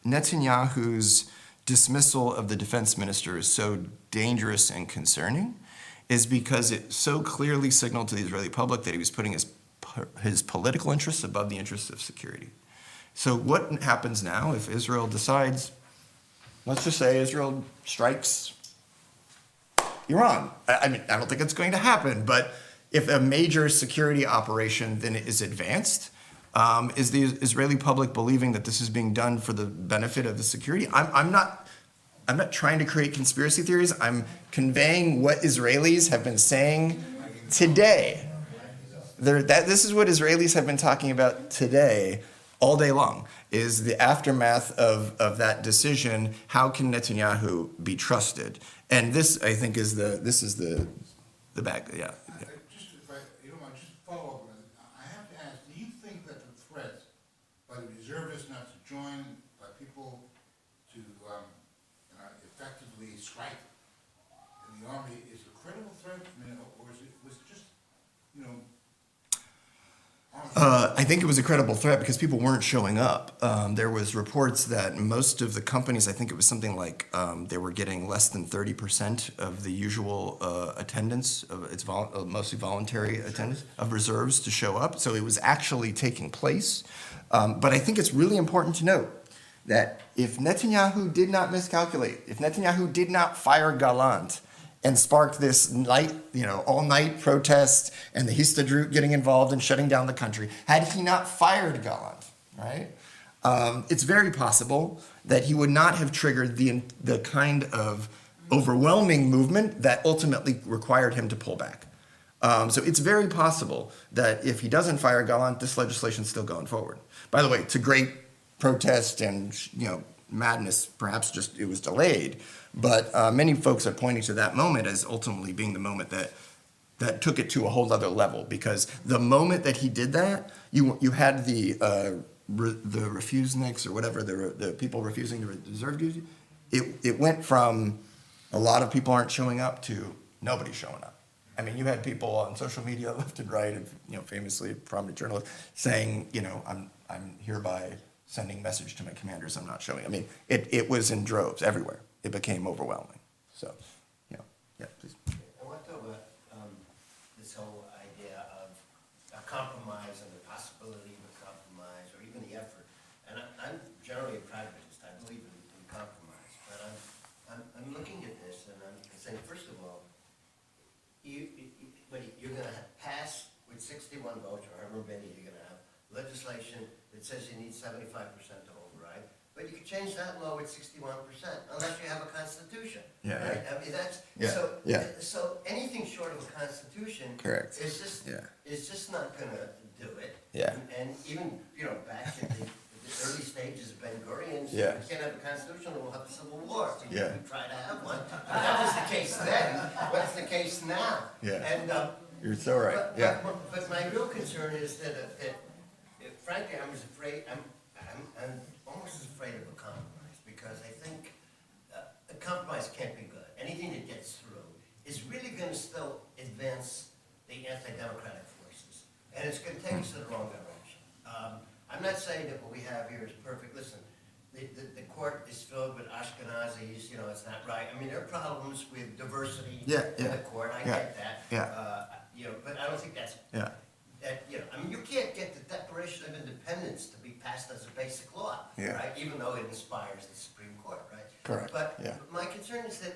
Netanyahu's dismissal of the defense minister is so dangerous and concerning is because it so clearly signaled to the Israeli public that he was putting his political interests above the interests of security. So what happens now if Israel decides, let's just say Israel strikes Iran? I mean, I don't think it's going to happen, but if a major security operation then is advanced, is the Israeli public believing that this is being done for the benefit of the security? I'm not trying to create conspiracy theories. I'm conveying what Israelis have been saying today. This is what Israelis have been talking about today, all day long, is the aftermath of that decision. How can Netanyahu be trusted? And this, I think, is the bag. Yeah. Just I think it was a credible threat because people weren't showing up. There was reports that most of the companies, I think it was something like they were getting less than 30% of the usual attendance. It's mostly voluntary attendance of reserves to show up. So it was actually taking place. But I think it's really important to note that if Netanyahu did not miscalculate, if Netanyahu did not fire Gallant, and sparked this night, all-night protest and the Histadrut getting involved and shutting down the country. Had he not fired Gallant, right, it's very possible that he would not have triggered the kind of overwhelming movement that ultimately required him to pull back. So it's very possible that if he doesn't fire Gallant, this legislation's still going forward. By the way, it's a great protest and, madness, perhaps just it was delayed. But many folks are pointing to that moment as ultimately being the moment that took it to a whole other level. Because the moment that he did that, you had the refuseniks or whatever, the people refusing to reserve duty. It went from a lot of people aren't showing up to nobody showing up. I mean, you had people on social media left and right, and famously prominent journalists saying, I'm hereby sending message to my commanders, I'm not showing. I mean, it was in droves everywhere. It became overwhelming. So, yeah, please. I want to talk about this whole idea of a compromise and the possibility of a compromise, or even the effort. And I'm generally a pragmatist. I believe in compromise. But I'm looking at this and I'm saying, first of all, you're going to pass with 61 votes, or however many you're going to have, legislation that says you need 75% to override. But you could change that law with 61%, unless you have a constitution. Yeah. Right? I mean, that's, Yeah. so, Yeah. so anything short of a constitution Correct. is just not gonna do it. Yeah. And even, back in the early stages of Ben-Gurion, Yeah. we can't have a constitution, we'll have a civil war. We Yeah. try to have one. But that was the case then. What's the case now? Yeah. And, You're so right. Yeah. but my real concern is that frankly, I'm almost as afraid of a compromise, because I think a compromise can't be good. Anything that gets through is really going to still advance the anti-democratic forces, and it's going to take us in the wrong direction. I'm not saying that what we have here is perfect. Listen, the court is filled with Ashkenazis. It's not right. I mean, there are problems with diversity in the court. I get that. Yeah. But I don't think that's. Yeah. You can't get the Declaration of Independence to be passed as a basic law, right? Even though it inspires the Supreme Court, right? Correct. But Yeah. my concern is that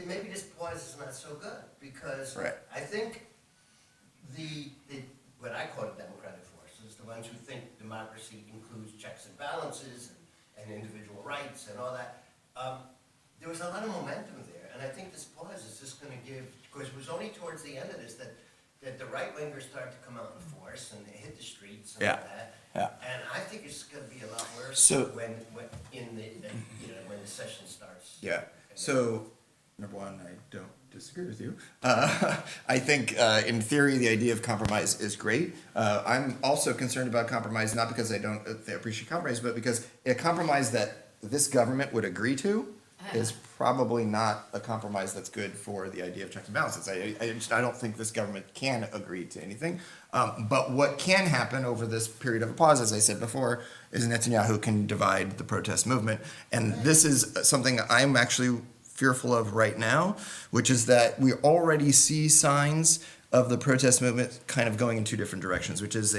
maybe this pause is not so good, because Right. I think the what I call the democratic forces, the ones who think democracy includes checks and balances and individual rights and all that, there was a lot of momentum there, and I think this pause is just going to give, because it was only towards the end of this that the right-wingers started to come out in force and they hit the streets and all that. Yeah. And I think it's going to be a lot worse So- when the session starts. Yeah. So, number one, I don't disagree with you. I think, in theory, the idea of compromise is great. I'm also concerned about compromise, not because I don't appreciate compromise, but because a compromise that this government would agree to is probably not a compromise that's good for the idea of checks and balances. I don't think this government can agree to anything. But what can happen over this period of a pause, as I said before, is Netanyahu can divide the protest movement. And this is something I'm actually fearful of right now, which is that we already see signs of the protest movement kind of going in two different directions, which is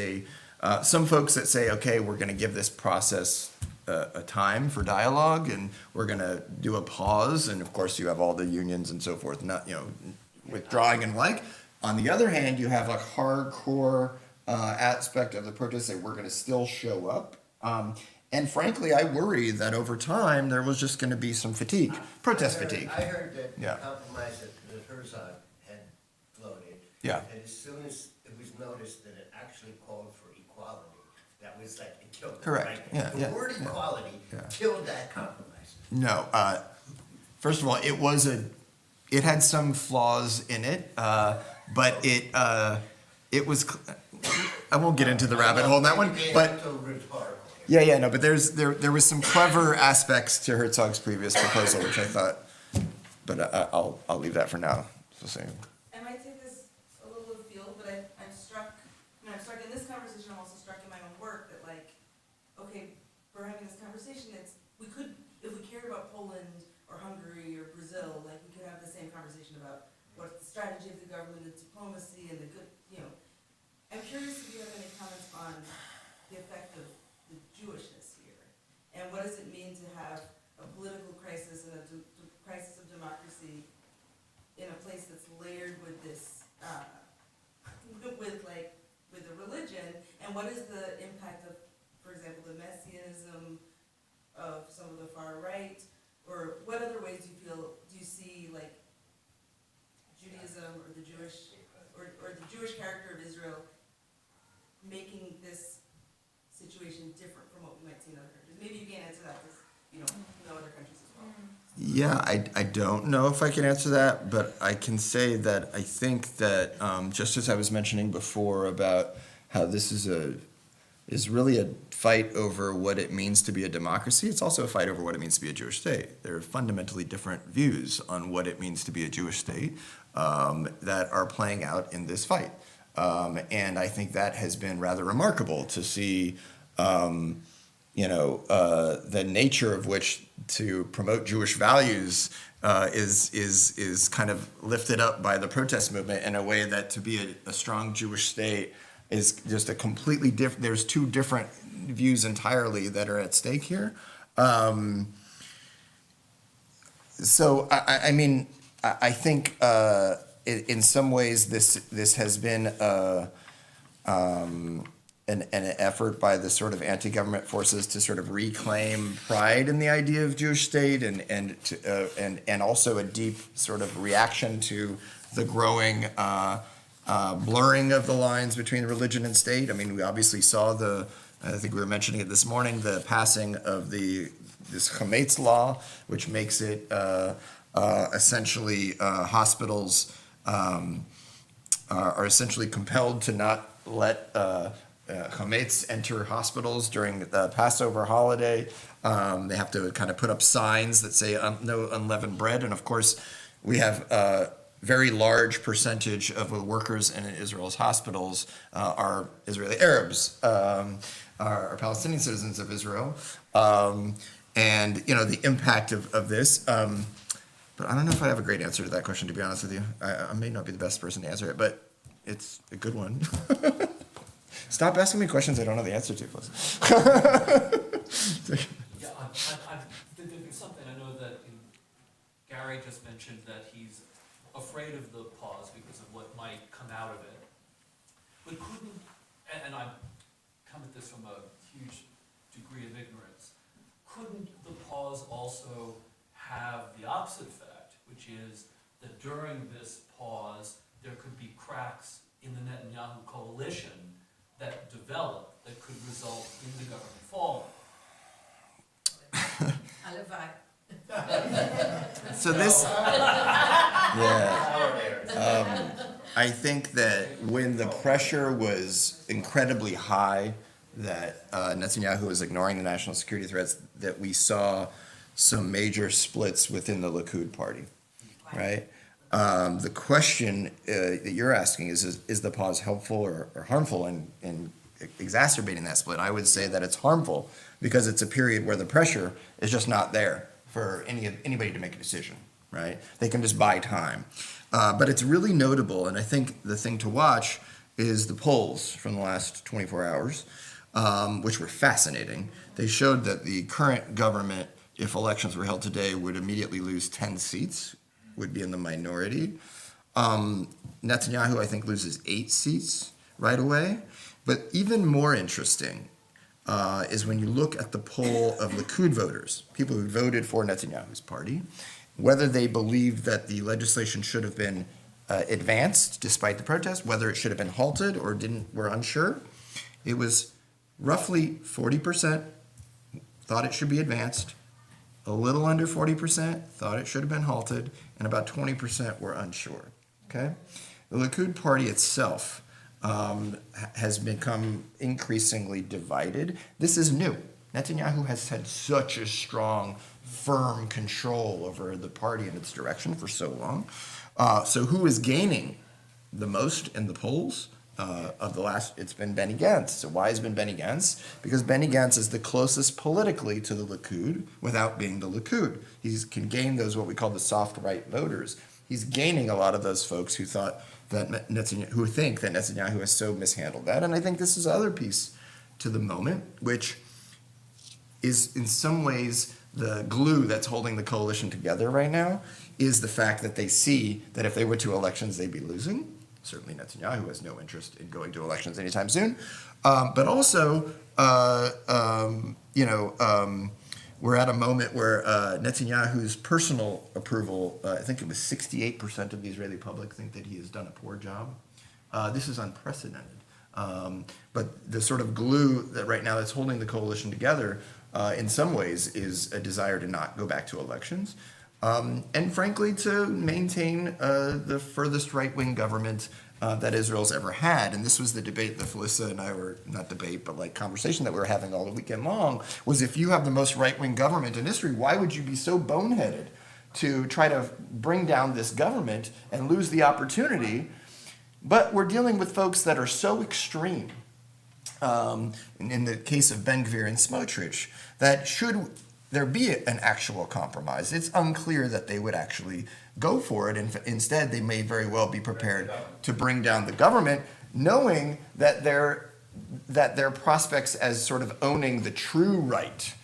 some folks that say, okay, we're going to give this process a time for dialogue, and we're going to do a pause, and of course you have all the unions and so forth not withdrawing and like. On the other hand, you have a hardcore aspect of the protest that we're going to still show up, and frankly I worry that over time there was just going to be some fatigue, protest fatigue. I heard that Yeah. the compromise that Herzog had floated, Yeah. and as soon as it was noticed that it actually called for equality, that was like, it killed it. Correct. Right? Yeah, The yeah, word yeah. equality Yeah. killed that compromise. No, first of all, it had some flaws in it, but it was. I won't get into the rabbit hole on that one, but no, but there was some clever aspects to Herzog's previous proposal, which I thought, but I'll leave that for now. So I might take this a little afield, but I'm struck in this conversation, I'm also the effect of the Jewishness here? And what does it mean to have a political crisis and a crisis of democracy in a place that's layered with this, with a religion? And what is the impact of, for example, the messianism of some of the far right? Or what other ways do you see like Judaism or the Jewish, or the Jewish character of Israel making this situation different from what we might see in other countries? Maybe you can't answer that because you don't know other countries as well. Yeah, I don't know if I can answer that, but I can say that I think that just as I was mentioning before about how this is really a fight over what it means to be a democracy, it's also a fight over what it means to be a Jewish state. There are fundamentally different views on what it means to be a Jewish state that are playing out in this fight. And I think that has been rather remarkable to see, the nature of which to promote Jewish values is kind of lifted up by the protest movement in a way that to be a strong Jewish state is just a completely different, there's two different views entirely that are at stake here. So, I mean, I think in some ways this has been an effort by the sort of anti-government forces to sort of reclaim pride in the idea of Jewish state and also a deep sort of reaction to the growing blurring of the lines between religion and state. I mean, we obviously saw I think we were mentioning it this morning, the passing of this Chametz law, which makes it essentially hospitals are essentially compelled to not let Chametz enter hospitals during the Passover holiday. They have to kind of put up signs that say no unleavened bread. And of course, we have very large percentage of the workers in Israel's hospitals are Israeli Arabs, are Palestinian citizens of Israel. And, the impact of this. But I don't know if I have a great answer to that question, to be honest with you. I may not be the best person to answer it, but it's a good one. Stop asking me questions I don't know the answer to, please. Yeah, there's something I know that Gary just mentioned that he's afraid of the pause because of what might come out of it. But couldn't, and I come at this from a huge degree of ignorance, couldn't the pause also have the opposite effect, which is that during this pause, there could be cracks in the Netanyahu coalition that develop that could result in the government falling? So this, I think that when the pressure was incredibly high, that Netanyahu was ignoring the national security threats, that we saw some major splits within the Likud party, right? The question that you're asking is the pause helpful or harmful in exacerbating that split? I would say that it's harmful because it's a period where the pressure is just not there for anybody to make a decision, right? They can just buy time. But it's really notable, and I think the thing to watch is the polls from the last 24 hours, which were fascinating. They showed that the current government, if elections were held today, would immediately lose 10 seats, would be in the minority. Netanyahu, I think, loses 8 seats right away. But even more interesting is when you look at the poll of Likud voters, people who voted for Netanyahu's party, whether they believed that the legislation should have been advanced despite the protest, whether it should have been halted or were unsure. It was roughly 40% thought it should be advanced, a little under 40% thought it should have been halted, and about 20% were unsure, okay? The Likud party itself has become increasingly divided. This is new. Netanyahu has had such a strong, firm control over the party and its direction for so long. So who is gaining the most in the polls of the last? It's been Benny Gantz. So why has it been Benny Gantz? Because Benny Gantz is the closest politically to the Likud without being the Likud. He can gain those what we call the soft right voters. He's gaining a lot of those folks who think that Netanyahu has so mishandled that. And I think this is the other piece to the moment, which is in some ways the glue that's holding the coalition together right now, is the fact that they see that if they went to elections, they'd be losing. Certainly Netanyahu has no interest in going to elections anytime soon. But also, we're at a moment where Netanyahu's personal approval, I think it was 68% of the Israeli public think that he has done a poor job. This is unprecedented. But the sort of glue that right now that's holding the coalition together, in some ways, is a desire to not go back to elections. And frankly, to maintain the furthest right-wing government that Israel's ever had. And this was the debate that Felissa and I were, not debate, but like conversation that we were having all the weekend long, was if you have the most right-wing government in history, why would you be so boneheaded to try to bring down this government and lose the opportunity? But we're dealing with folks that are so extreme, in the case of Ben Gvir and Smotrich, that should there be an actual compromise, it's unclear that they would actually go for it. And instead, they may very well be prepared to bring down the government, knowing that their prospects as sort of owning the true right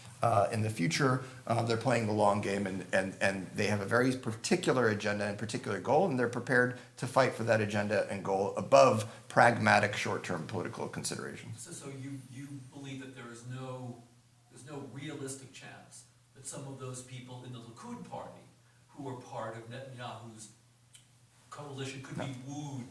in the future, they're playing the long game, and they have a very particular agenda and particular goal, and they're prepared to fight for that agenda and goal above pragmatic short-term political considerations. So you believe that there's no realistic chance that some of those people in the Likud party who are part of Netanyahu's coalition could be wooed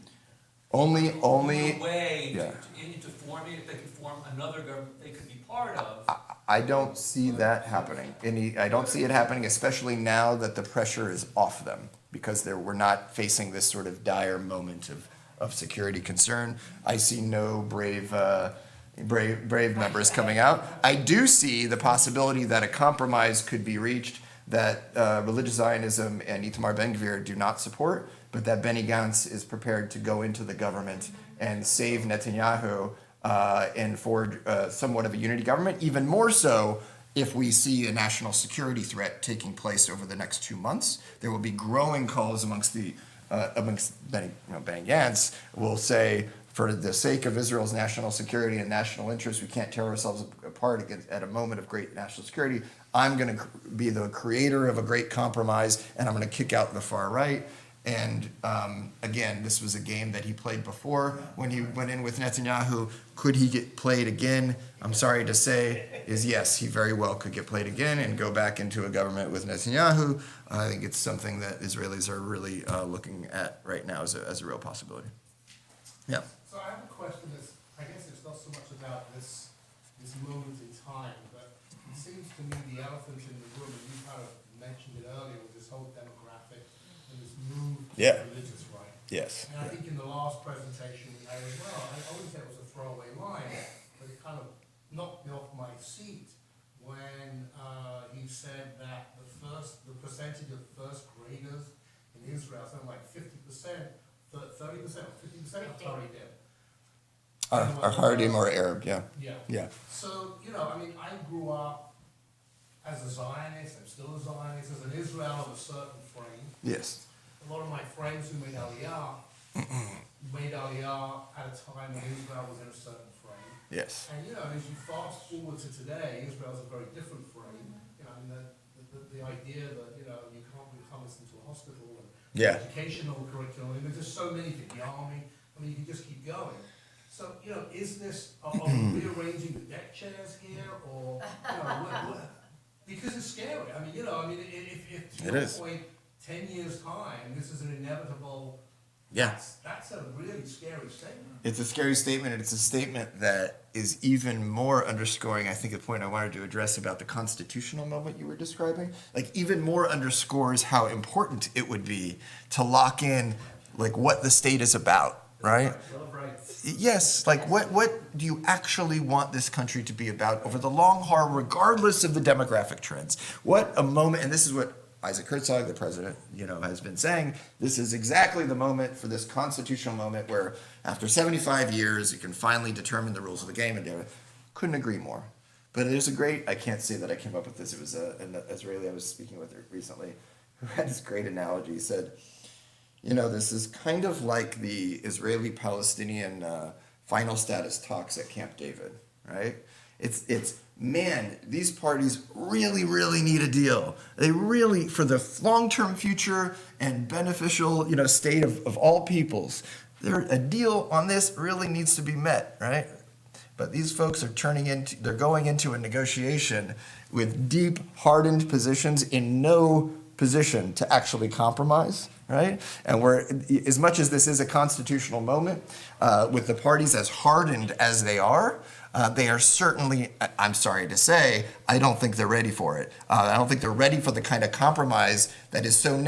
Only way yeah. into forming, if they could form another government they could be part of. I don't see that happening. I don't see it happening, especially now that the pressure is off them, because we're not facing this sort of dire moment of security concern. I see no brave members coming out. I do see the possibility that a compromise could be reached that religious Zionism and Itamar Ben-Gvir do not support, but that Benny Gantz is prepared to go into the government and save Netanyahu and forge somewhat of a unity government, even more so if we see a national security threat taking place over the next 2 months. There will be growing calls amongst Benny Gantz will say, for the sake of Israel's national security and national interest, we can't tear ourselves apart at a moment of great national security. I'm going to be the creator of a great compromise, and I'm going to kick out the far right. And again, this was a game that he played before when he went in with Netanyahu. Could he get played again? I'm sorry to say, is yes, he very well could get played again and go back into a government with Netanyahu. I think it's something that Israelis are really looking at right now as a real possibility. Yeah. So I have a question that's, I guess it's not so much about this moment in time, but it seems to me the elephant in the room, and you kind of mentioned it earlier, with this whole demographic and this move to religious right. Yes. And I think in the last presentation we had as well, I always said it was a throwaway line, but it kind of knocked me off my seat when he said that the percentage of first graders in Israel, something like 50%, 30% or 50% of Haredim. Are Haredim or Arab, yeah. Yeah. So, I mean, I grew up as a Zionist, I'm still a Zionist, as an Israel of a certain frame. Yes. A lot of my friends who made Aliyah at a time when Israel was in a certain frame. Yes. And, as you fast forward to today, Israel's a very different frame. I mean, the idea that, you can't listen to a hospital and educational curriculum. I mean, there's just so many things. The army. I mean, you can just keep going. So, is this, are we rearranging the deck chairs here, or, because it's scary. I mean, if to your point, 10 years' time, this is an inevitable, that's a really scary statement. It's a scary statement, and it's a statement that is even more underscoring, I think, a point I wanted to address about the constitutional moment you were describing. Like, even more underscores how important it would be to lock in, like, what the state is about, right? Yes, like what do you actually want this country to be about over the long haul, regardless of the demographic trends? What a moment, and this is what Isaac Herzog, the president, has been saying. This is exactly the moment for this constitutional moment where, after 75 years, you can finally determine the rules of the game. And couldn't agree more. But there's I can't say that I came up with this. It was an Israeli I was speaking with recently who had this great analogy. He said, this is kind of like the Israeli-Palestinian final status talks at Camp David, right? It's man, these parties really, really need a deal. They really, for the long-term future and beneficial, state of all peoples, a deal on this really needs to be met, right? But these folks are they're going into a negotiation with deep, hardened positions in no position to actually compromise, right? And as much as this is a constitutional moment, with the parties as hardened as they are certainly, I'm sorry to say, I don't think they're ready for it. I don't think they're ready for the kind of compromise that is so